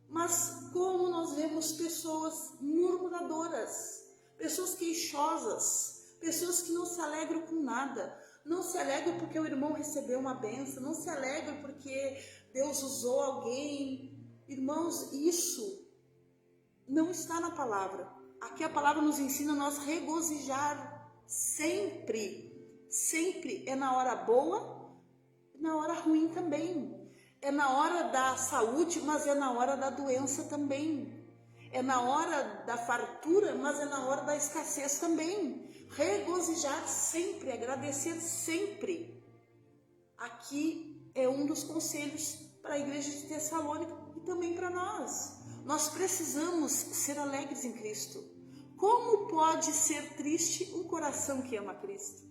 Mas como nós vemos pessoas murmuradoras, pessoas queixosas, pessoas que não se alegram com nada, não se alegram porque o irmão recebeu uma bênção, não se alegram porque Deus usou alguém. Irmãos, isso não está na palavra. Aqui a palavra nos ensina a nós regozijar sempre. Sempre é na hora boa, na hora ruim também. É na hora da saúde, mas é na hora da doença também. É na hora da fartura, mas é na hora da escassez também. Regozijar sempre, agradecer sempre. Aqui é um dos conselhos para a igreja de Tessalônica e também para nós. Nós precisamos ser alegres em Cristo. Como pode ser triste um coração que ama Cristo?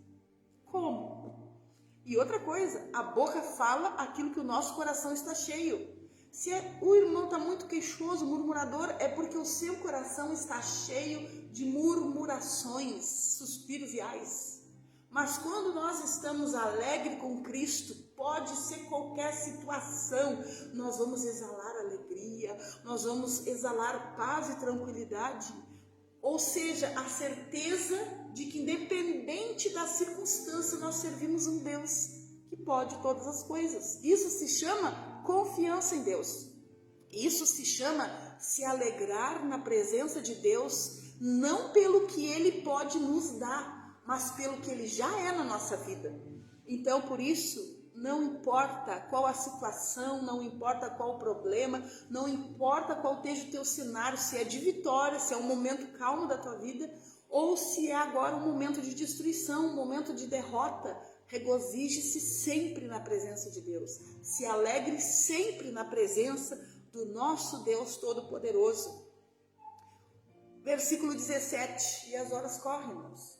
Como? E outra coisa, a boca fala aquilo que o nosso coração está cheio. Se o irmão está muito queixoso, murmurador, é porque o seu coração está cheio de murmurações, suspiros e ais. Mas quando nós estamos alegres com Cristo, pode ser qualquer situação, nós vamos exalar alegria, nós vamos exalar paz e tranquilidade. Ou seja, a certeza de que independente da circunstância, nós servimos um Deus que pode todas as coisas. Isso se chama confiança em Deus. Isso se chama se alegrar na presença de Deus, não pelo que Ele pode nos dar, mas pelo que Ele já é na nossa vida. Então, por isso, não importa qual a situação, não importa qual o problema, não importa qual esteja o teu cenário, se é de vitória, se é um momento calmo da tua vida, ou se é agora um momento de destruição, um momento de derrota, regozije-se sempre na presença de Deus. Se alegre sempre na presença do nosso Deus Todo-Poderoso. Versículo 17, e as horas correm, irmãos.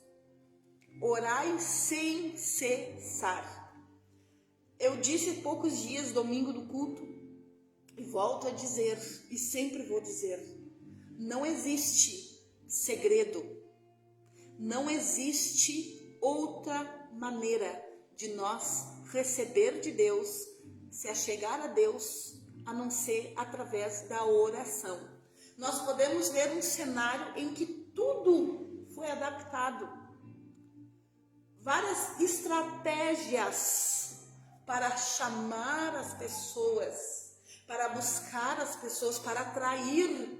Orai sem cessar. Eu disse há poucos dias, domingo do culto, e volto a dizer, e sempre vou dizer, não existe segredo, não existe outra maneira de nós receber de Deus, se achegar a Deus, a não ser através da oração. Nós podemos ver um cenário em que tudo foi adaptado, várias estratégias para chamar as pessoas, para buscar as pessoas, para atrair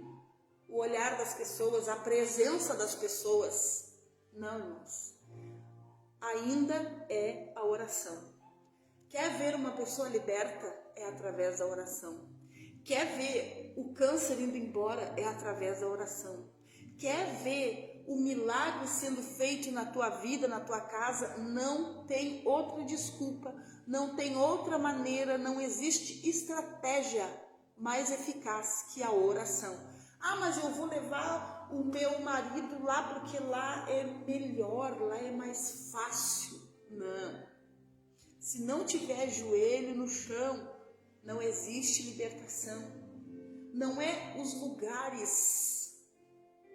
o olhar das pessoas, a presença das pessoas. Não, irmãos. Ainda é a oração. Quer ver uma pessoa liberta? É através da oração. Quer ver o câncer indo embora? É através da oração. Quer ver o milagre sendo feito na tua vida, na tua casa? Não tem outra desculpa, não tem outra maneira, não existe estratégia mais eficaz que a oração. Ah, mas eu vou levar o meu marido lá porque lá é melhor, lá é mais fácil. Não. Se não tiver joelho no chão, não existe libertação. Não é os lugares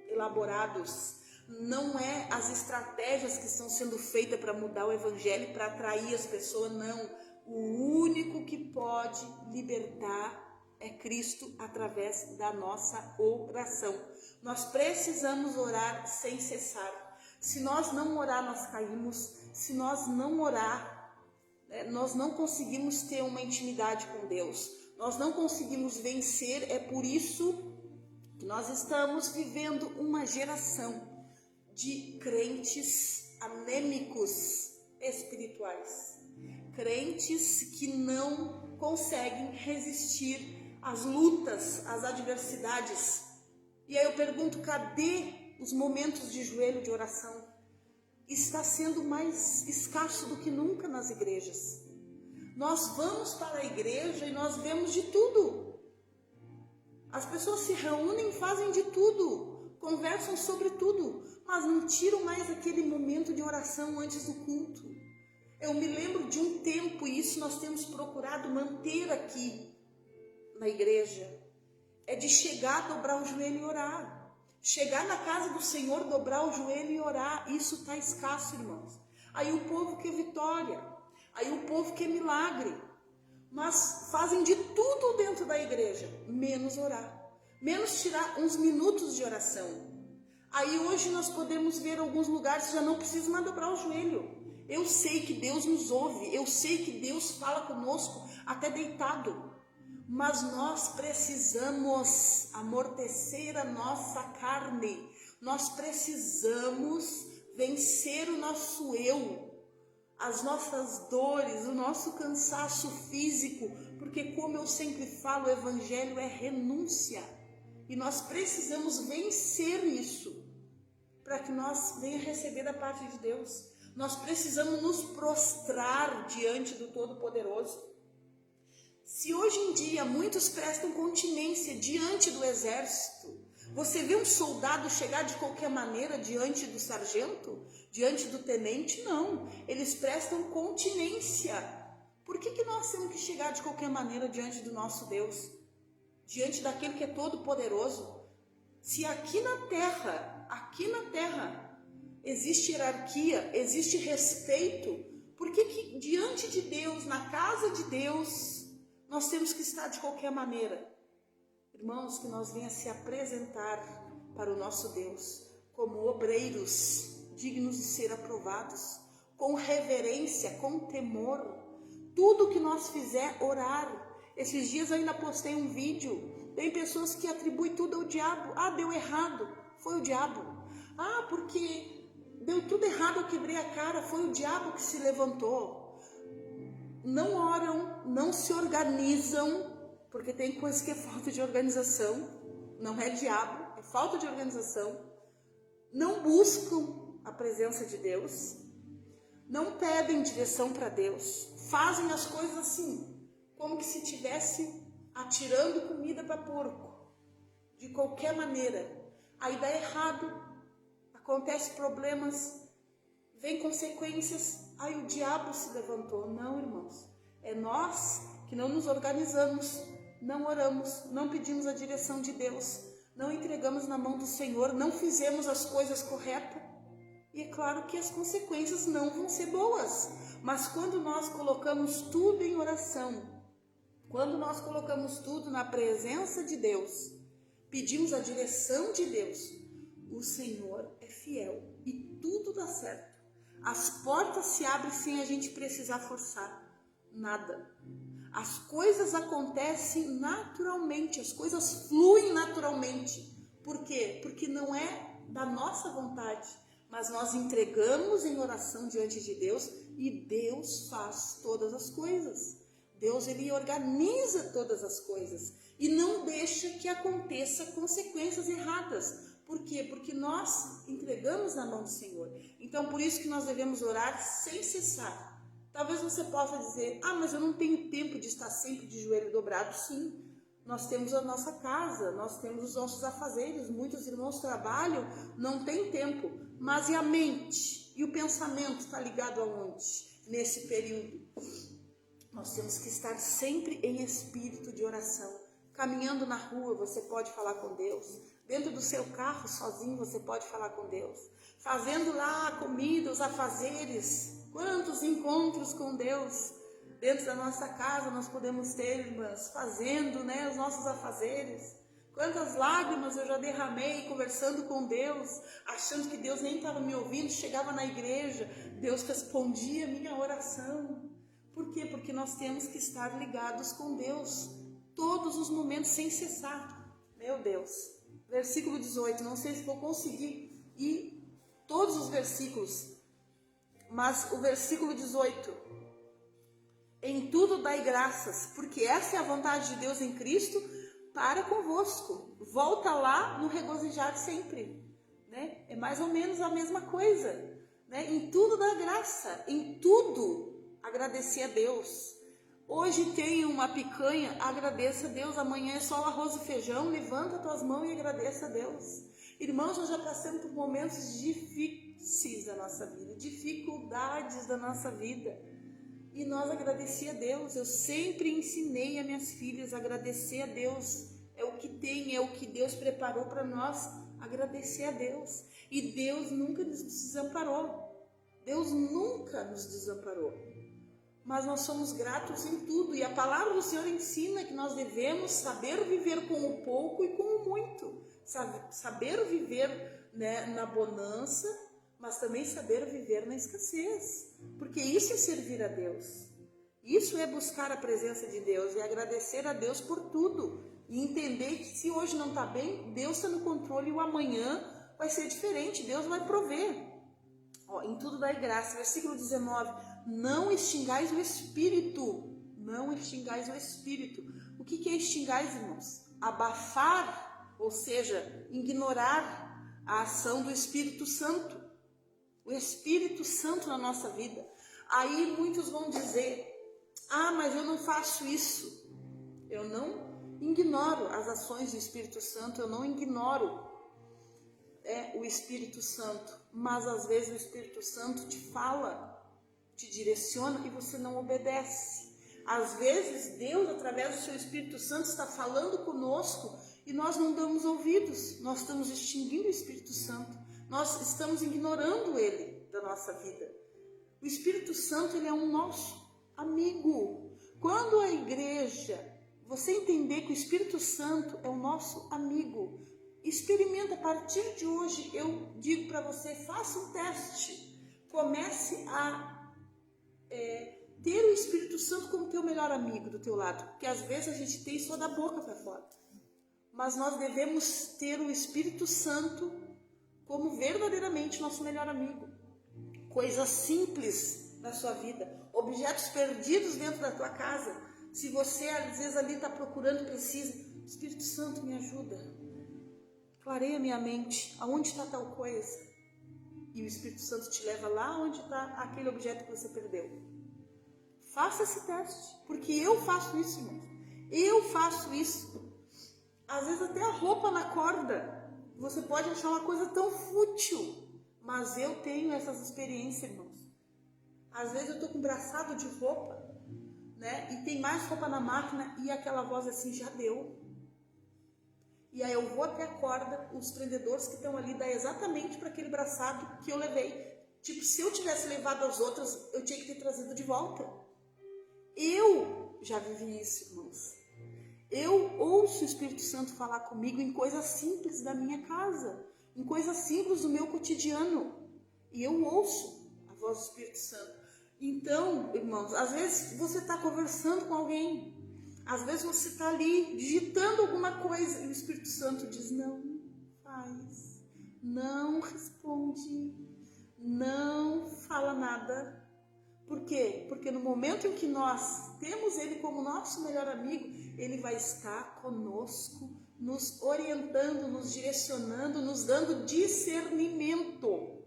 elaborados, não é as estratégias que estão sendo feitas para mudar o evangelho, para atrair as pessoas, não. O único que pode libertar é Cristo através da nossa oração. Nós precisamos orar sem cessar. Se nós não orar, nós caímos. Se nós não orar, nós não conseguimos ter uma intimidade com Deus. Nós não conseguimos vencer. É por isso que nós estamos vivendo uma geração de crentes anêmicos espirituais. Crentes que não conseguem resistir às lutas, às adversidades. E aí eu pergunto, cadê os momentos de joelho de oração? Está sendo mais escasso do que nunca nas igrejas. Nós vamos para a igreja e nós vemos de tudo. As pessoas se reúnem, fazem de tudo, conversam sobre tudo, mas não tiram mais aquele momento de oração antes do culto. Eu me lembro de um tempo, e isso nós temos procurado manter aqui na igreja, é de chegar, dobrar o joelho e orar. Chegar na casa do Senhor, dobrar o joelho e orar. Isso está escasso, irmãos. Aí o povo quer vitória, aí o povo quer milagre, mas fazem de tudo dentro da igreja, menos orar, menos tirar uns minutos de oração. Aí hoje nós podemos ver alguns lugares que já não precisa mais dobrar o joelho. Eu sei que Deus nos ouve, eu sei que Deus fala conosco até deitado, mas nós precisamos amortecer a nossa carne, nós precisamos vencer o nosso eu, as nossas dores, o nosso cansaço físico, porque como eu sempre falo, o evangelho é renúncia. E nós precisamos vencer isso para que nós venha receber da parte de Deus. Nós precisamos nos prostrar diante do Todo-Poderoso. Se hoje em dia muitos prestam continência diante do exército, você vê um soldado chegar de qualquer maneira diante do sargento, diante do tenente? Não, eles prestam continência. Por que nós temos que chegar de qualquer maneira diante do nosso Deus? Diante daquele que é todo-poderoso? Se aqui na terra existe hierarquia, existe respeito, por que diante de Deus, na casa de Deus, nós temos que estar de qualquer maneira? Irmãos, que nós venhamos se apresentar para o nosso Deus como obreiros dignos de ser aprovados, com reverência, com temor. Tudo que nós fizer, orar. Esses dias eu ainda postei um vídeo, tem pessoas que atribuem tudo ao diabo. Ah, deu errado, foi o diabo. Ah, porque deu tudo errado, eu quebrei a cara, foi o diabo que se levantou. Não oram, não se organizam, porque tem coisa que é falta de organização, não é diabo, é falta de organização. Não buscam a presença de Deus, não pedem direção para Deus, fazem as coisas assim, como que se estivesse atirando comida para porco, de qualquer maneira. Aí dá errado, acontece problemas, vem consequências, aí o diabo se levantou. Não, irmãos, é nós que não nos organizamos, não oramos, não pedimos a direção de Deus, não entregamos na mão do Senhor, não fizemos as coisas corretas. E é claro que as consequências não vão ser boas. Mas quando nós colocamos tudo em oração, quando nós colocamos tudo na presença de Deus, pedimos a direção de Deus, o Senhor é fiel e tudo dá certo. As portas se abrem sem a gente precisar forçar nada. As coisas acontecem naturalmente, as coisas fluem naturalmente. Por quê? Porque não é da nossa vontade, mas nós entregamos em oração diante de Deus e Deus faz todas as coisas. Deus, ele organiza todas as coisas e não deixa que aconteça consequências erradas. Por quê? Porque nós entregamos na mão do Senhor. Então, por isso que nós devemos orar sem cessar. Talvez você possa dizer, mas eu não tenho tempo de estar sempre de joelho dobrado. Sim, nós temos a nossa casa, nós temos os nossos afazeres. Muitos irmãos trabalham, não tem tempo. Mas e a mente? E o pensamento está ligado aonde? Nesse período. Nós temos que estar sempre em espírito de oração. Caminhando na rua, você pode falar com Deus. Dentro do seu carro, sozinho, você pode falar com Deus. Fazendo lá a comida, os afazeres. Quantos encontros com Deus. Dentro da nossa casa nós podemos ter, irmãs, fazendo, os nossos afazeres. Quantas lágrimas eu já derramei conversando com Deus, achando que Deus nem estava me ouvindo. Chegava na igreja, Deus respondia a minha oração. Por quê? Porque nós temos que estar ligados com Deus todos os momentos, sem cessar. Meu Deus. Versículo 18, não sei se vou conseguir ir todos os versículos, mas o versículo 18. Em tudo dai graças, porque essa é a vontade de Deus em Cristo para convosco. Volta lá no regozijar sempre. É mais ou menos a mesma coisa. Em tudo dá graça, em tudo agradecer a Deus. Hoje tem uma picanha, agradeça a Deus. Amanhã é só o arroz e feijão, levanta as tuas mãos e agradeça a Deus. Irmãos, nós já passamos por momentos difíceis da nossa vida, dificuldades da nossa vida. E nós agradecer a Deus. Eu sempre ensinei a minhas filhas a agradecer a Deus. É o que tem, é o que Deus preparou para nós, agradecer a Deus. E Deus nunca nos desamparou. Deus nunca nos desamparou. Mas nós somos gratos em tudo. E a palavra do Senhor ensina que nós devemos saber viver com o pouco e com o muito. Saber viver na bonança, mas também saber viver na escassez. Porque isso é servir a Deus. Isso é buscar a presença de Deus e agradecer a Deus por tudo. E entender que se hoje não está bem, Deus está no controle e o amanhã vai ser diferente. Deus vai prover. Em tudo dai graça. Versículo 19. Não extingais o Espírito. Não extingais o Espírito. O que é extingais, irmãos? Abafar ou seja, ignorar a ação do Espírito Santo. O Espírito Santo na nossa vida. Aí muitos vão dizer, mas eu não faço isso. Eu não ignoro as ações do Espírito Santo, eu não ignoro o Espírito Santo, mas às vezes o Espírito Santo te fala, te direciona e você não obedece. Às vezes Deus, através do seu Espírito Santo, está falando conosco e nós não damos ouvidos, nós estamos extinguindo o Espírito Santo, nós estamos ignorando ele da nossa vida. O Espírito Santo, ele é um nosso amigo. Quando a igreja, você entender que o Espírito Santo é o nosso amigo, experimenta a partir de hoje, eu digo para você, faça um teste, comece a ter o Espírito Santo como teu melhor amigo do teu lado, porque às vezes a gente tem só da boca para fora, mas nós devemos ter o Espírito Santo como verdadeiramente nosso melhor amigo. Coisas simples na sua vida, objetos perdidos dentro da tua casa, se você às vezes ali está procurando, precisa, Espírito Santo me ajuda, clareia minha mente, aonde está tal coisa? E o Espírito Santo te leva lá onde está aquele objeto que você perdeu. Faça esse teste, porque eu faço isso, irmãos. Eu faço isso. Às vezes até a roupa na corda, você pode achar uma coisa tão fútil, mas eu tenho essas experiências, irmãos. Às vezes eu estou com um braçado de roupa, né? E tem mais roupa na máquina e aquela voz assim, já deu. E aí eu vou até a corda, os prendedores que estão ali dá exatamente para aquele braçado que eu levei. Tipo, se eu tivesse levado as outras, eu tinha que ter trazido de volta. Eu já vivi isso, irmãos. Eu ouço o Espírito Santo falar comigo em coisas simples da minha casa, em coisas simples do meu cotidiano. E eu ouço a voz do Espírito Santo. Então, irmãos, às vezes você está conversando com alguém, às vezes você está ali digitando alguma coisa e o Espírito Santo diz, não faz, não responde, não fala nada. Por quê? Porque no momento em que nós temos ele como nosso melhor amigo, ele vai estar conosco, nos orientando, nos direcionando, nos dando discernimento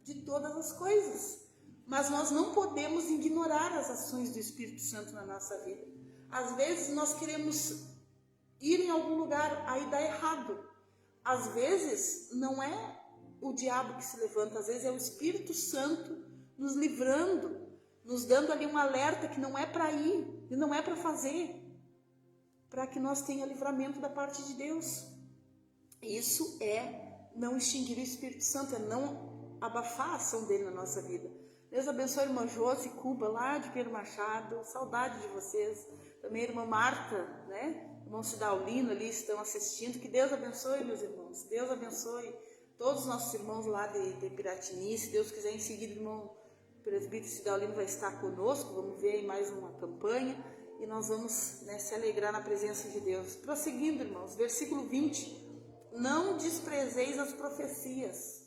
de todas as coisas. Mas nós não podemos ignorar as ações do Espírito Santo na nossa vida. Às vezes nós queremos ir em algum lugar, aí dá errado. Às vezes não é o diabo que se levanta, às vezes é o Espírito Santo nos livrando, nos dando ali um alerta que não é para ir e não é para fazer, para que nós tenhamos livramento da parte de Deus. Isso é não extinguir o Espírito Santo, é não abafar a ação dele na nossa vida. Deus abençoe a irmã Josi Cuba, lá de Pedro Machado, saudade de vocês. Também a irmã Marta, né? Irmão Cidaulino ali estão assistindo. Que Deus abençoe, meus irmãos. Deus abençoe todos os nossos irmãos lá de Piratini. Se Deus quiser, em seguida, o irmão presbítero Cidaulino vai estar conosco. Vamos ver aí mais uma campanha. E nós vamos, né, se alegrar na presença de Deus. Prosseguindo, irmãos, versículo 20. Não desprezeis as profecias.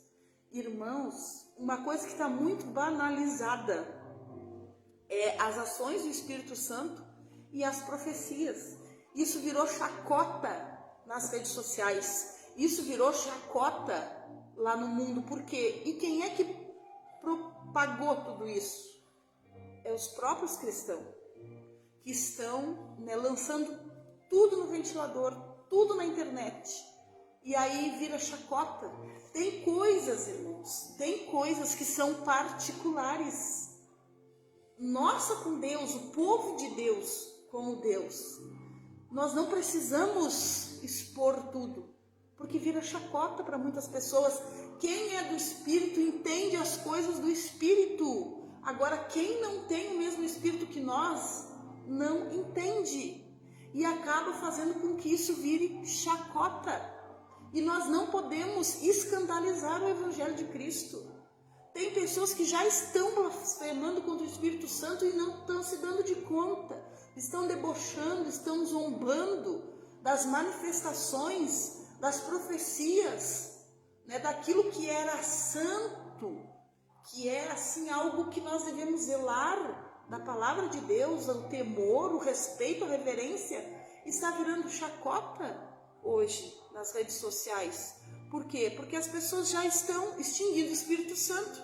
Irmãos, uma coisa que está muito banalizada é as ações do Espírito Santo e as profecias. Isso virou chacota nas redes sociais. Isso virou chacota lá no mundo. Por quê? E quem é que propagou tudo isso? É os próprios cristãos, que estão, né, lançando tudo no ventilador, tudo na internet. E aí vira chacota. Tem coisas, irmãos, tem coisas que são particulares. Nossa com Deus, o povo de Deus com Deus. Nós não precisamos expor tudo, porque vira chacota para muitas pessoas. Quem é do Espírito entende as coisas do Espírito. Agora, quem não tem o mesmo Espírito que nós, não entende. E acaba fazendo com que isso vire chacota. E nós não podemos escandalizar o Evangelho de Cristo. Tem pessoas que já estão blasfemando contra o Espírito Santo e não estão se dando de conta. Estão debochando, estão zombando das manifestações, das profecias, né, daquilo que era santo, que é assim algo que nós devemos zelar da palavra de Deus, o temor, o respeito, a reverência, está virando chacota. hoje nas redes sociais. Por quê? Porque as pessoas já estão extinguindo o Espírito Santo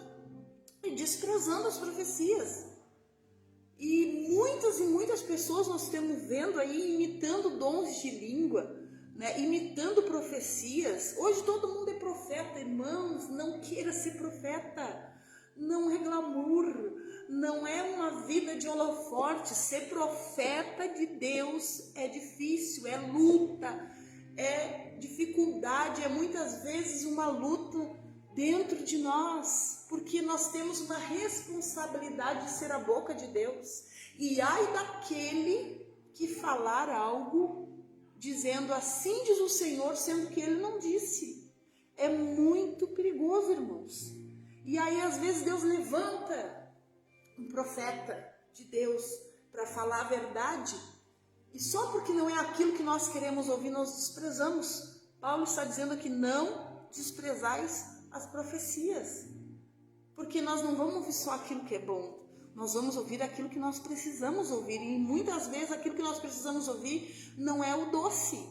e desprezando as profecias. E muitas pessoas nós estamos vendo aí imitando dons de língua, né? Imitando profecias. Hoje todo mundo é profeta, irmãos. Não queira ser profeta. Não é glamour, não é uma vida de holofote. Ser profeta de Deus é difícil, é luta, é dificuldade, é muitas vezes uma luta dentro de nós, porque nós temos uma responsabilidade de ser a boca de Deus. E ai daquele que falar algo dizendo assim diz o Senhor, sendo que ele não disse. É muito perigoso, irmãos. E aí às vezes Deus levanta um profeta de Deus para falar a verdade, e só porque não é aquilo que nós queremos ouvir, nós desprezamos. Paulo está dizendo aqui, não desprezais as profecias, porque nós não vamos ouvir só aquilo que é bom, nós vamos ouvir aquilo que nós precisamos ouvir, e muitas vezes aquilo que nós precisamos ouvir não é o doce,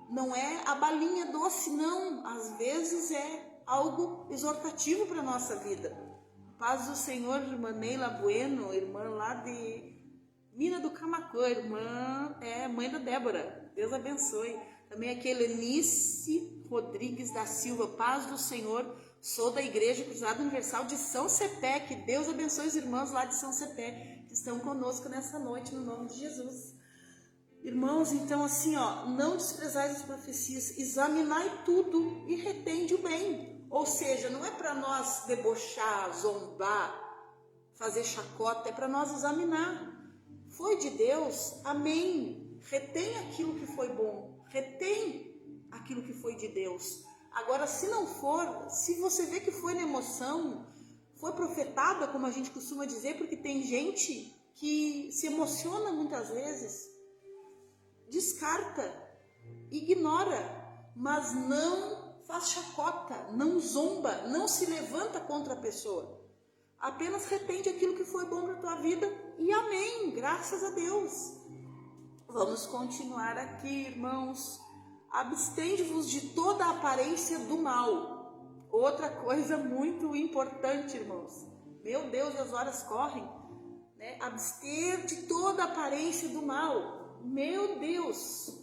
não é a balinha doce, não, às vezes é algo exortativo para a nossa vida. Paz do Senhor, irmã Neila Bueno, irmã lá de Mina do Camacuã, irmã mãe da Débora, Deus abençoe. Também aqui Helenice Rodrigues da Silva, paz do Senhor, sou da Igreja Cruzada Universal de São Cepé, que Deus abençoe os irmãos lá de São Cepé, que estão conosco nessa noite, no nome de Jesus. Irmãos, então assim, não desprezais as profecias, examinai tudo e retende o bem. Ou seja, não é para nós debochar, zombar, fazer chacota, é para nós examinar. Foi de Deus? Amém. Retém aquilo que foi bom, retém aquilo que foi de Deus. Agora, se não for, se você vê que foi na emoção, foi profetada, como a gente costuma dizer, porque tem gente que se emociona muitas vezes, descarta, ignora, mas não faz chacota, não zomba, não se levanta contra a pessoa. Apenas retende aquilo que foi bom para a tua vida e amém, graças a Deus. Vamos continuar aqui, irmãos. Abstende-vos de toda a aparência do mal. Outra coisa muito importante, irmãos. Meu Deus, as horas correm, né? Abster de toda a aparência do mal. Meu Deus,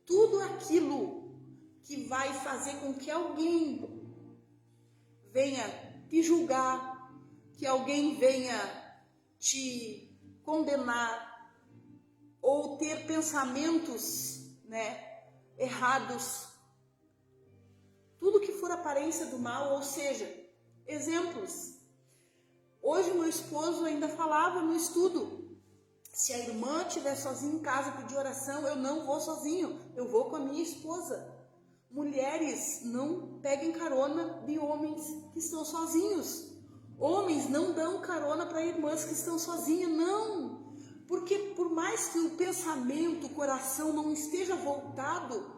tudo aquilo que vai fazer com que alguém venha te julgar, que alguém venha te condenar, ou ter pensamentos, errados, tudo que for aparência do mal, ou seja, exemplos. Hoje meu esposo ainda falava no estudo, se a irmã estiver sozinha em casa pedir oração, eu não vou sozinho, eu vou com a minha esposa. Mulheres, não peguem carona de homens que estão sozinhos. Homens, não dão carona para irmãs que estão sozinhas, não. Porque por mais que o pensamento, o coração não esteja voltado,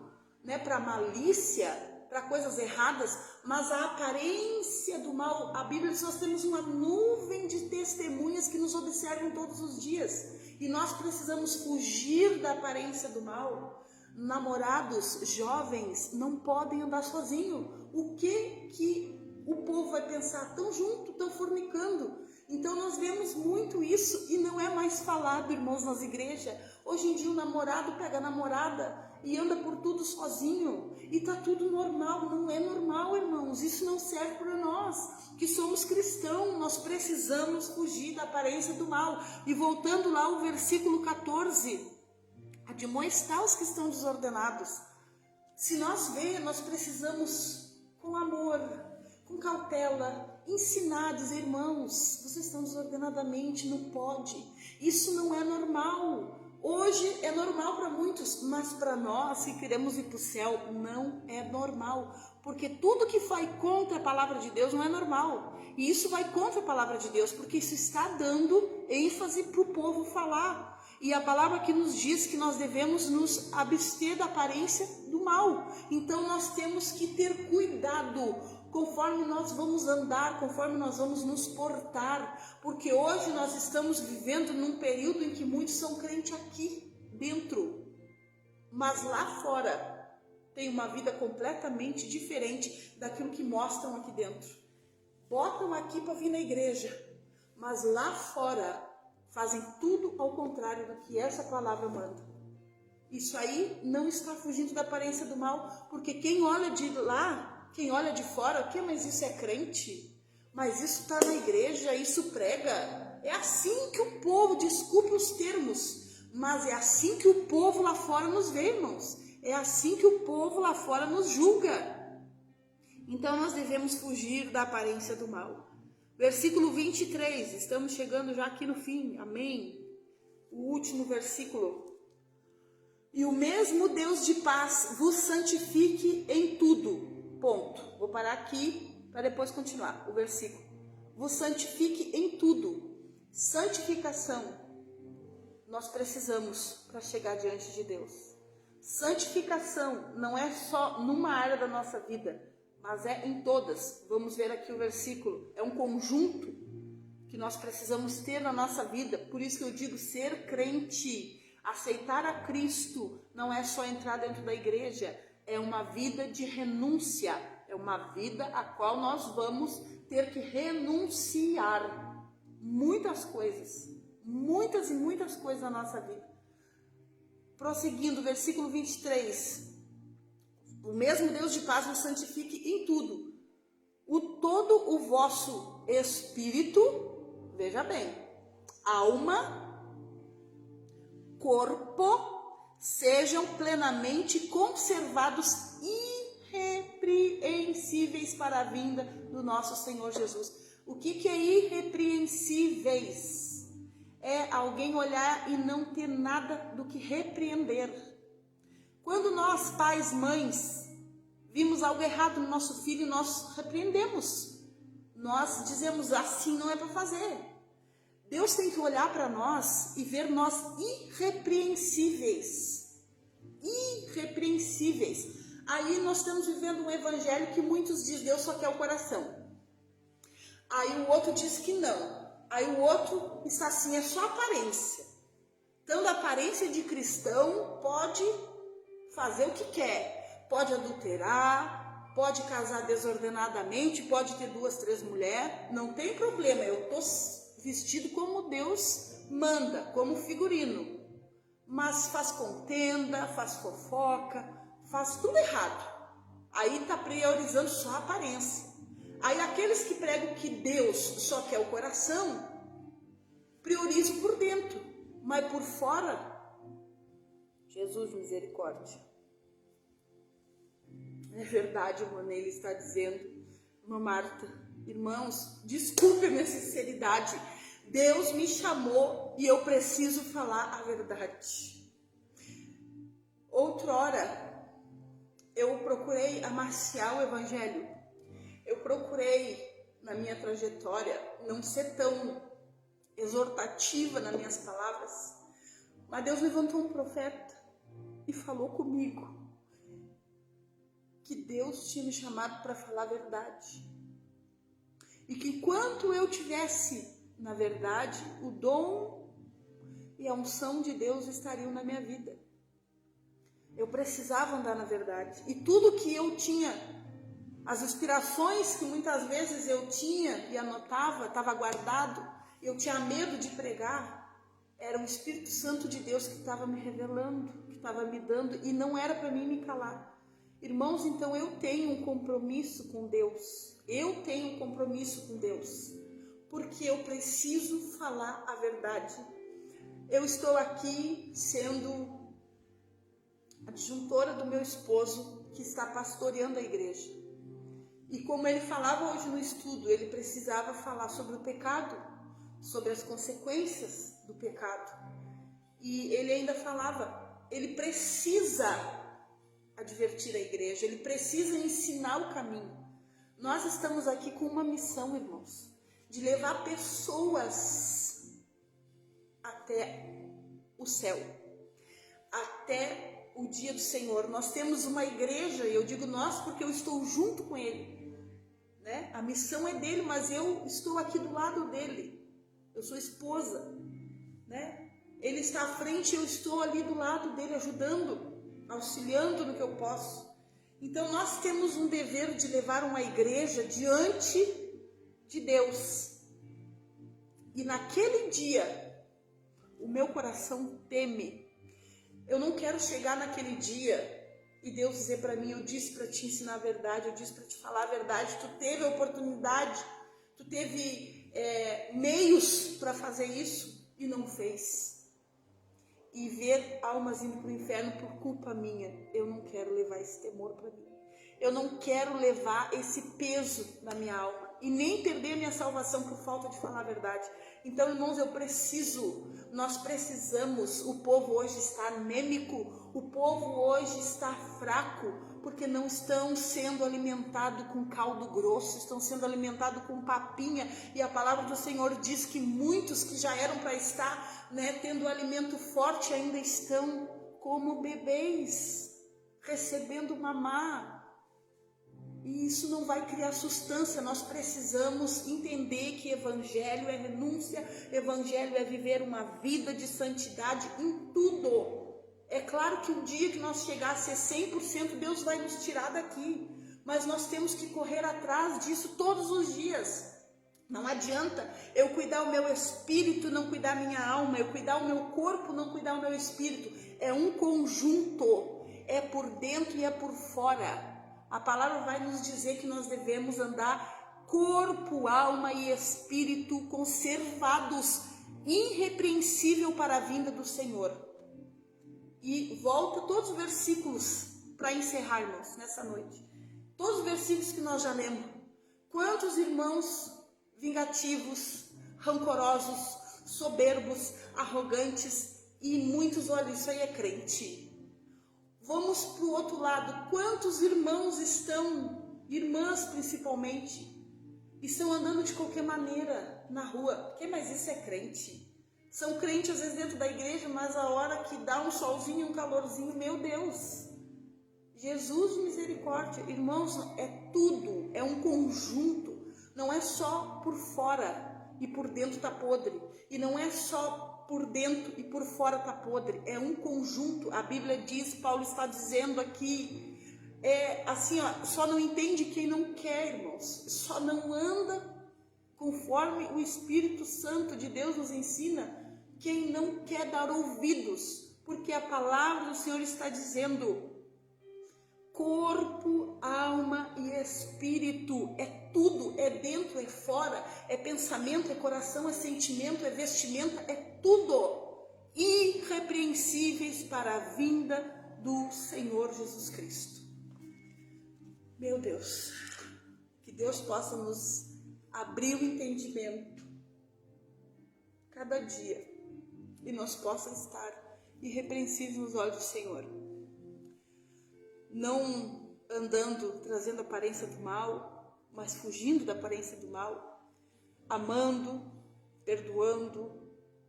para malícia, para coisas erradas, mas a aparência do mal, a Bíblia diz que nós temos uma nuvem de testemunhas que nos observam todos os dias. E nós precisamos fugir da aparência do mal. Namorados, jovens, não podem andar sozinhos. O que o povo vai pensar? Tão junto, tão fornicando. Então nós vemos muito isso e não é mais falado, irmãos, nas igrejas. Hoje em dia o namorado pega a namorada e anda por tudo sozinho. E tá tudo normal. Não é normal, irmãos. Isso não serve para nós, que somos cristãos. Nós precisamos fugir da aparência do mal. E voltando lá ao versículo 14, admoestar os que estão desordenados. Se nós nós precisamos, com amor, com cautela, ensinar, dizer, irmãos, vocês estão desordenadamente, não pode. Isso não é normal. Hoje é normal para muitos, mas para nós que queremos ir para o céu, não é normal. Porque tudo que vai contra a palavra de Deus não é normal. E isso vai contra a palavra de Deus, porque isso está dando ênfase para o povo falar. E a palavra que nos diz que nós devemos nos abster da aparência do mal. Então nós temos que ter cuidado conforme nós vamos andar, conforme nós vamos nos portar. Porque hoje nós estamos vivendo num período em que muitos são crentes aqui dentro. Mas lá fora têm uma vida completamente diferente daquilo que mostram aqui dentro. Botam aqui para vir na igreja, mas lá fora fazem tudo ao contrário do que essa palavra manda. Isso aí não está fugindo da aparência do mal, porque quem olha de lá, quem olha de fora, o que? Mas isso é crente? Mas isso está na igreja, isso prega? É assim que o povo, desculpe os termos, mas é assim que o povo lá fora nos vê, irmãos. É assim que o povo lá fora nos julga. Então nós devemos fugir da aparência do mal. Versículo 23, estamos chegando já aqui no fim, amém? O último versículo. E o mesmo Deus de paz vos santifique em tudo. Ponto. Vou parar aqui para depois continuar o versículo. Vos santifique em tudo. Santificação nós precisamos para chegar diante de Deus. Santificação não é só numa área da nossa vida, mas é em todas. Vamos ver aqui o versículo. É um conjunto que nós precisamos ter na nossa vida. Por isso que eu digo ser crente. Aceitar a Cristo não é só entrar dentro da igreja, é uma vida de renúncia, é uma vida a qual nós vamos ter que renunciar muitas coisas, muitas e muitas coisas na nossa vida. Prosseguindo, versículo 23, o mesmo Deus de paz vos santifique em tudo, todo o vosso espírito, veja bem, alma, corpo, sejam plenamente conservados irrepreensíveis para a vinda do nosso Senhor Jesus. O que é irrepreensíveis? É alguém olhar e não ter nada do que repreender. Quando nós, pais, mães, vimos algo errado no nosso filho, nós repreendemos. Nós dizemos, assim não é para fazer. Deus tem que olhar para nós e ver nós irrepreensíveis. Irrepreensíveis. Aí nós estamos vivendo um evangelho que muitos dizem, Deus só quer o coração. Aí o outro diz que não. Aí o outro está assim, é só aparência. Então, a aparência de cristão pode fazer o que quer. Pode adulterar, pode casar desordenadamente, pode ter 2, 3 mulheres. Não tem problema, eu estou vestido como Deus manda, como figurino, mas faz contenda, faz fofoca, faz tudo errado. Aí está priorizando só a aparência. Aí aqueles que pregam que Deus só quer o coração, priorizam por dentro, mas por fora, Jesus misericórdia. É verdade, irmã Neila está dizendo, irmã Marta, irmãos, desculpe a minha sinceridade, Deus me chamou e eu preciso falar a verdade. Outrora, eu procurei amaciar o evangelho, eu procurei na minha trajetória não ser tão exortativa nas minhas palavras, mas Deus levantou um profeta e falou comigo que Deus tinha me chamado para falar a verdade. E que enquanto eu tivesse, na verdade, o dom e a unção de Deus estariam na minha vida. Eu precisava andar na verdade. E tudo que eu tinha, as inspirações que muitas vezes eu tinha e anotava, estava guardado, eu tinha medo de pregar, era o Espírito Santo de Deus que estava me revelando, que estava me dando, e não era para mim me calar. Irmãos, então eu tenho um compromisso com Deus. Eu tenho um compromisso com Deus. Porque eu preciso falar a verdade. Eu estou aqui sendo adjuntora do meu esposo, que está pastoreando a igreja. E como ele falava hoje no estudo, ele precisava falar sobre o pecado, sobre as consequências do pecado. E ele ainda falava, ele precisa advertir a igreja, ele precisa ensinar o caminho. Nós estamos aqui com uma missão, irmãos, de levar pessoas até o céu, até o dia do Senhor. Nós temos uma igreja, e eu digo nós porque eu estou junto com ele, né? A missão é dele, mas eu estou aqui do lado dele. Eu sou esposa, né? Ele está à frente, eu estou ali do lado dele, ajudando, auxiliando no que eu posso. Então nós temos um dever de levar uma igreja diante de Deus. E naquele dia, o meu coração teme. Eu não quero chegar naquele dia e Deus dizer para mim, eu disse para te ensinar a verdade, eu disse para te falar a verdade, tu teve a oportunidade, tu teve meios para fazer isso e não fez. E ver almas indo para o inferno por culpa minha, eu não quero levar esse temor para mim. Eu não quero levar esse peso na minha alma e nem perder minha salvação por falta de falar a verdade. Então, irmãos, nós precisamos, o povo hoje está anêmico, o povo hoje está fraco, porque não estão sendo alimentados com caldo grosso, estão sendo alimentados com papinha, e a palavra do Senhor diz que muitos que já eram para estar, tendo alimento forte, ainda estão como bebês, recebendo mamá. E isso não vai criar sustância. Nós precisamos entender que evangelho é renúncia, evangelho é viver uma vida de santidade em tudo. É claro que o dia que nós chegar a ser 100%, Deus vai nos tirar daqui. Mas nós temos que correr atrás disso todos os dias. Não adianta eu cuidar o meu espírito, não cuidar minha alma, eu cuidar o meu corpo, não cuidar o meu espírito. É um conjunto, é por dentro e é por fora. A palavra vai nos dizer que nós devemos andar corpo, alma e espírito conservados, irrepreensível para a vinda do Senhor. E volta todos os versículos para encerrarmos nessa noite. Todos os versículos que nós já lemos. Quantos irmãos vingativos, rancorosos, soberbos, arrogantes e muitos, olha, isso aí é crente. Vamos para o outro lado. Quantos irmãos estão, irmãs principalmente, estão andando de qualquer maneira na rua? Mas isso é crente. São crentes às vezes dentro da igreja, mas a hora que dá um solzinho, um calorzinho, meu Deus. Jesus de misericórdia. Irmãos, é tudo, é um conjunto. Não é só por fora e por dentro tá podre. E não é só por dentro e por fora tá podre, é um conjunto. A Bíblia diz, Paulo está dizendo aqui, assim, só não entende quem não quer, irmãos, só não anda conforme o Espírito Santo de Deus nos ensina, quem não quer dar ouvidos, porque a palavra do Senhor está dizendo, corpo, alma e espírito, é tudo, é dentro, é fora, é pensamento, é coração, é sentimento, é vestimenta, é tudo, irrepreensíveis para a vinda do Senhor Jesus Cristo. Meu Deus, que Deus possa nos abrir o entendimento cada dia e nós possamos estar irrepreensíveis nos olhos do Senhor. Não andando, trazendo a aparência do mal, mas fugindo da aparência do mal, amando, perdoando,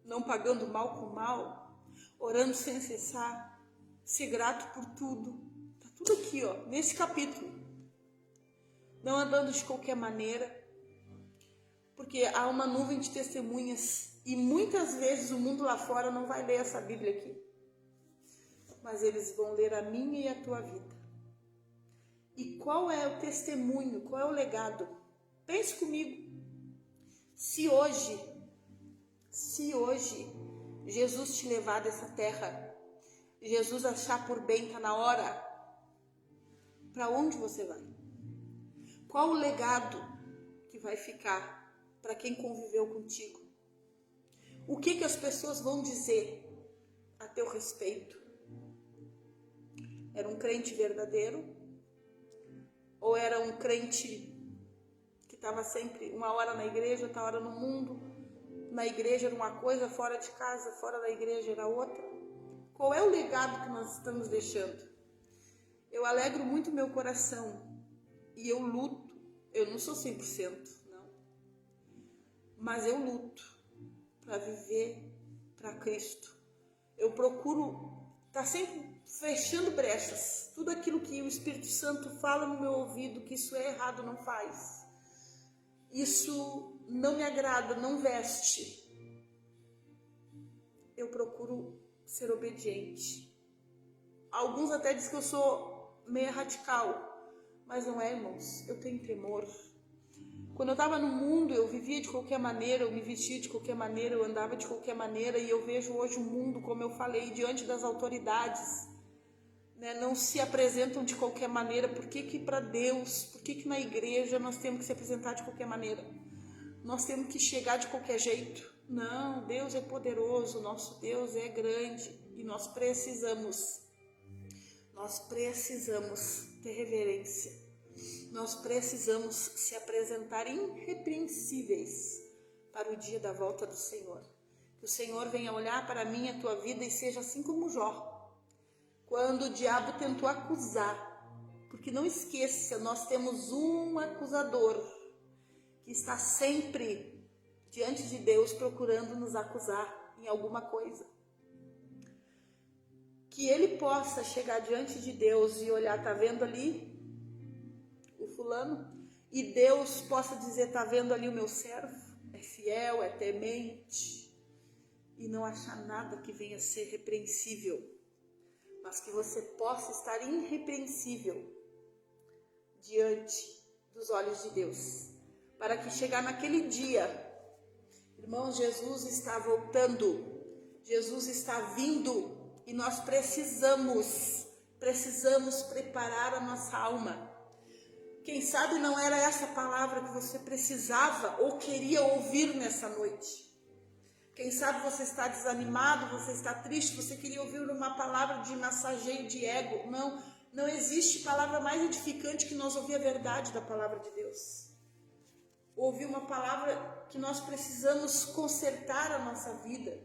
não pagando mal com mal, orando sem cessar, ser grato por tudo. Está tudo aqui, nesse capítulo. Não andando de qualquer maneira, porque há uma nuvem de testemunhas e muitas vezes o mundo lá fora não vai ler essa Bíblia aqui. Mas eles vão ler a minha e a tua vida. E qual é o testemunho, qual é o legado? Pense comigo. Se hoje Jesus te levar dessa terra, Jesus achar por bem, está na hora, para onde você vai? Qual o legado que vai ficar para quem conviveu contigo? O que as pessoas vão dizer a teu respeito? Era um crente verdadeiro? Ou era um crente que estava sempre uma hora na igreja, outra hora no mundo? Na igreja era uma coisa, fora de casa, fora da igreja era outra? Qual é o legado que nós estamos deixando? Eu alegro muito meu coração e eu luto. Eu não sou 100%, não. Mas eu luto para viver para Cristo. Eu procuro estar sempre fechando brechas. Tudo aquilo que o Espírito Santo fala no meu ouvido, que isso é errado, não faz. Isso não me agrada, não veste. Eu procuro ser obediente. Alguns até dizem que eu sou meio radical. Mas não é, irmãos, eu tenho temor. Quando eu estava no mundo, eu vivia de qualquer maneira, eu me vestia de qualquer maneira, eu andava de qualquer maneira, e eu vejo hoje o mundo, como eu falei, diante das autoridades, né, não se apresentam de qualquer maneira. Por que para Deus, por que na igreja nós temos que se apresentar de qualquer maneira? Nós temos que chegar de qualquer jeito? Não, Deus é poderoso, nosso Deus é grande, e nós precisamos ter reverência. Nós precisamos se apresentar irrepreensíveis para o dia da volta do Senhor. Que o Senhor venha olhar para mim, a tua vida, e seja assim como Jó, quando o diabo tentou acusar. Porque não esqueça, nós temos um acusador que está sempre diante de Deus procurando nos acusar em alguma coisa. Que ele possa chegar diante de Deus e olhar, tá vendo ali o fulano? E Deus possa dizer, tá vendo ali o meu servo? É fiel, é temente. E não achar nada que venha a ser repreensível. Mas que você possa estar irrepreensível diante dos olhos de Deus. Para que chegar naquele dia, irmãos, Jesus está voltando. Jesus está vindo. E nós precisamos preparar a nossa alma. Quem sabe não era essa palavra que você precisava ou queria ouvir nessa noite. Quem sabe você está desanimado, você está triste, você queria ouvir uma palavra de massageio de ego. Não existe palavra mais edificante que nós ouvir a verdade da palavra de Deus. Ouvir uma palavra que nós precisamos consertar a nossa vida.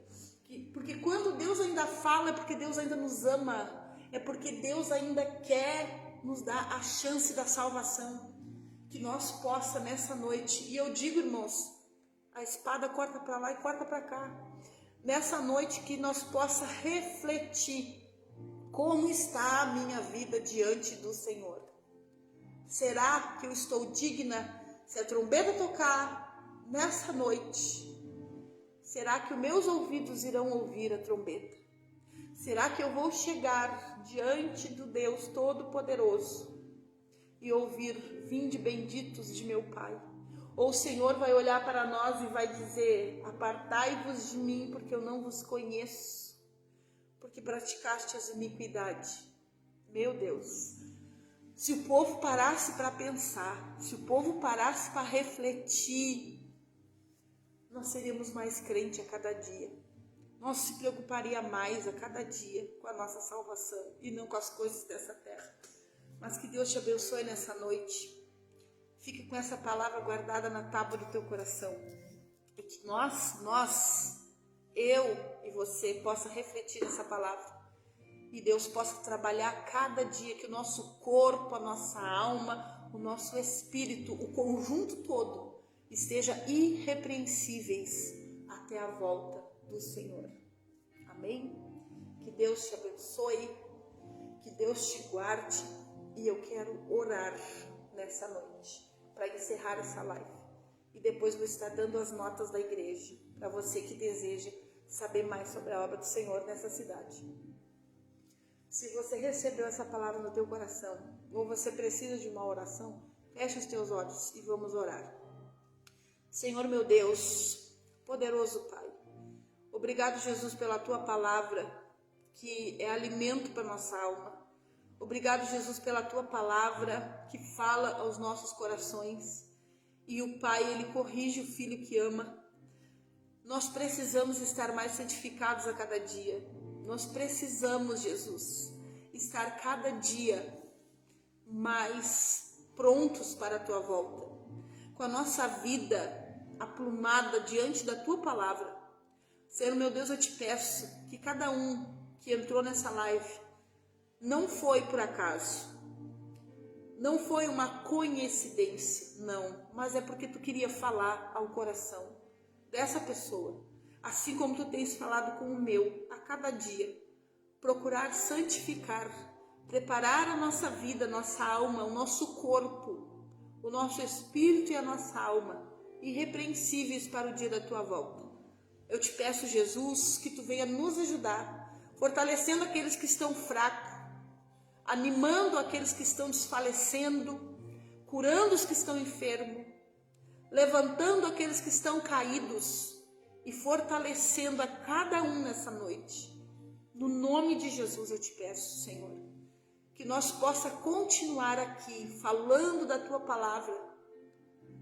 Porque quando Deus ainda fala, é porque Deus ainda nos ama. É porque Deus ainda quer nos dar a chance da salvação. Que nós possa nessa noite, e eu digo, irmãos, a espada corta para lá e corta para cá. Nessa noite que nós possa refletir como está a minha vida diante do Senhor. Será que eu estou digna? Se a trombeta tocar nessa noite, será que os meus ouvidos irão ouvir a trombeta? Será que eu vou chegar diante do Deus Todo-Poderoso e ouvir, vinde benditos de meu Pai? Ou o Senhor vai olhar para nós e vai dizer, apartai-vos de mim, porque eu não vos conheço, porque praticaste as iniquidades. Meu Deus, se o povo parasse para pensar, se o povo parasse para refletir, nós seríamos mais crentes a cada dia. Nós se preocuparia mais a cada dia com a nossa salvação e não com as coisas dessa terra. Mas que Deus te abençoe nessa noite. Fique com essa palavra guardada na tábua do teu coração. E que eu e você, possa refletir essa palavra. E Deus possa trabalhar cada dia, que o nosso corpo, a nossa alma, o nosso espírito, o conjunto todo, esteja irrepreensíveis até a volta do Senhor. Amém? Que Deus te abençoe, que Deus te guarde, e eu quero orar nessa noite para encerrar essa live. E depois vou estar dando as notas da igreja para você que deseja saber mais sobre a obra do Senhor nessa cidade. Se você recebeu essa palavra no teu coração, ou você precisa de uma oração, feche os teus olhos e vamos orar. Senhor meu Deus, poderoso Pai, obrigado, Jesus, pela tua palavra, que é alimento para nossa alma. Obrigado, Jesus, pela tua palavra que fala aos nossos corações. E o Pai, ele corrige o filho que ama. Nós precisamos estar mais santificados a cada dia. Nós precisamos, Jesus, estar cada dia mais prontos para a tua volta. Com a nossa vida aplumada diante da tua palavra. Senhor, meu Deus, eu te peço que cada um que entrou nessa live não foi por acaso, não foi uma coincidência, não, mas é porque tu queria falar ao coração dessa pessoa, assim como tu tens falado com o meu a cada dia. Procurar santificar, preparar a nossa vida, a nossa alma, o nosso corpo, o nosso espírito e a nossa alma, irrepreensíveis para o dia da tua volta. Eu te peço, Jesus, que tu venha nos ajudar, fortalecendo aqueles que estão fracos, animando aqueles que estão desfalecendo, curando os que estão enfermos, levantando aqueles que estão caídos e fortalecendo a cada um nessa noite. No nome de Jesus eu te peço, Senhor, que nós possa continuar aqui falando da tua palavra,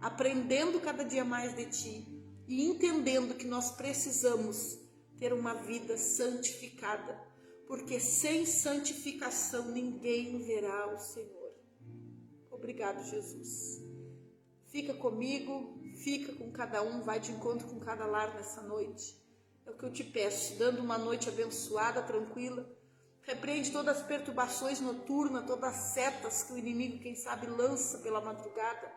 aprendendo cada dia mais de ti e entendendo que nós precisamos ter uma vida santificada, porque sem santificação ninguém verá o Senhor. Obrigado, Jesus. Fica comigo, fica com cada um, vai de encontro com cada lar nessa noite. É o que eu te peço, dando uma noite abençoada, tranquila. Repreende todas as perturbações noturnas, todas as setas que o inimigo, quem sabe, lança pela madrugada.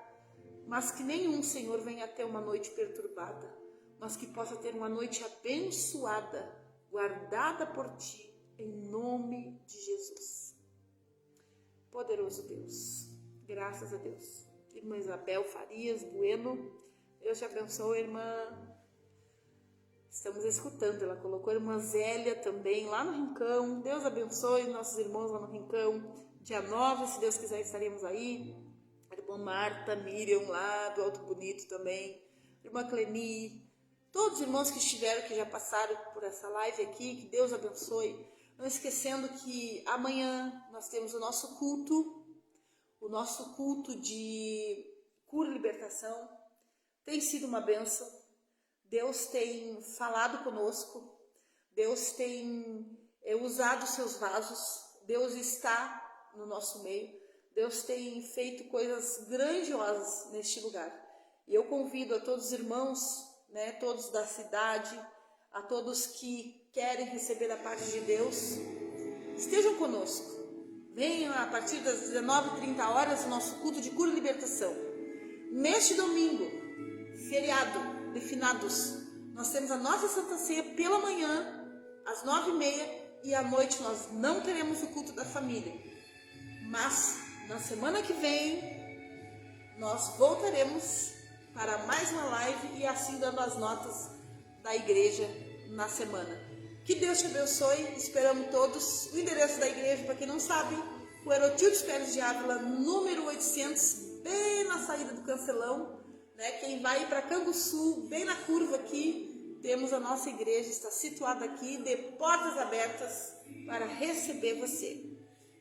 Mas que nenhum, Senhor, venha ter uma noite perturbada, mas que possa ter uma noite abençoada, guardada por ti, em nome de Jesus. Poderoso Deus, graças a Deus. Irmã Isabel Farias Bueno, Deus te abençoe, irmã. Estamos escutando, ela colocou a irmã Zélia também lá no Rincão. Deus abençoe nossos irmãos lá no Rincão. Dia 9, se Deus quiser, estaremos aí. A irmã Marta, Miriam lá do Alto Bonito também. A irmã Cleni, todos os irmãos que estiveram, que já passaram por essa live aqui, que Deus abençoe. Não esquecendo que amanhã nós temos o nosso culto de cura e libertação. Tem sido uma bênção. Deus tem falado conosco, Deus tem usado seus vasos, Deus está no nosso meio, Deus tem feito coisas grandiosas neste lugar. E eu convido a todos os irmãos, todos da cidade, a todos que querem receber a parte de Deus, estejam conosco. Venham a partir das 19h30 o nosso culto de cura e libertação. Neste domingo, feriado de finados, nós temos a nossa Santa Ceia pela manhã, às 9h30, e à noite nós não teremos o culto da família. Mas na semana que vem, nós voltaremos para mais uma live e assim dando as notas da igreja na semana. Que Deus te abençoe, esperamos todos. O endereço da igreja, para quem não sabe, o Herotildes Pérez de Ávila, número 800, bem na saída do Cancelão. Quem vai para Canguçu, bem na curva aqui, temos a nossa igreja, está situada aqui, de portas abertas para receber você,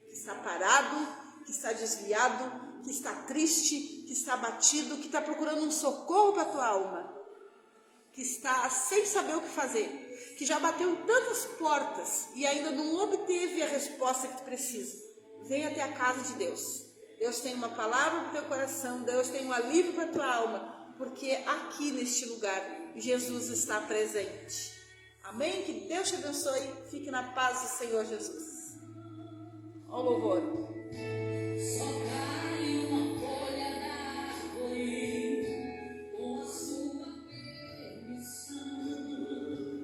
que está parado, que está desviado, que está triste, que está abatido, que está procurando um socorro para a tua alma, que está sem saber o que fazer, que já bateu em tantas portas e ainda não obteve a resposta que tu precisa. Venha até a casa de Deus. Deus tem uma palavra para o teu coração, Deus tem um alívio para a tua alma, porque aqui neste lugar Jesus está presente. Amém? Que Deus te abençoe, fique na paz do Senhor Jesus. Ó louvor.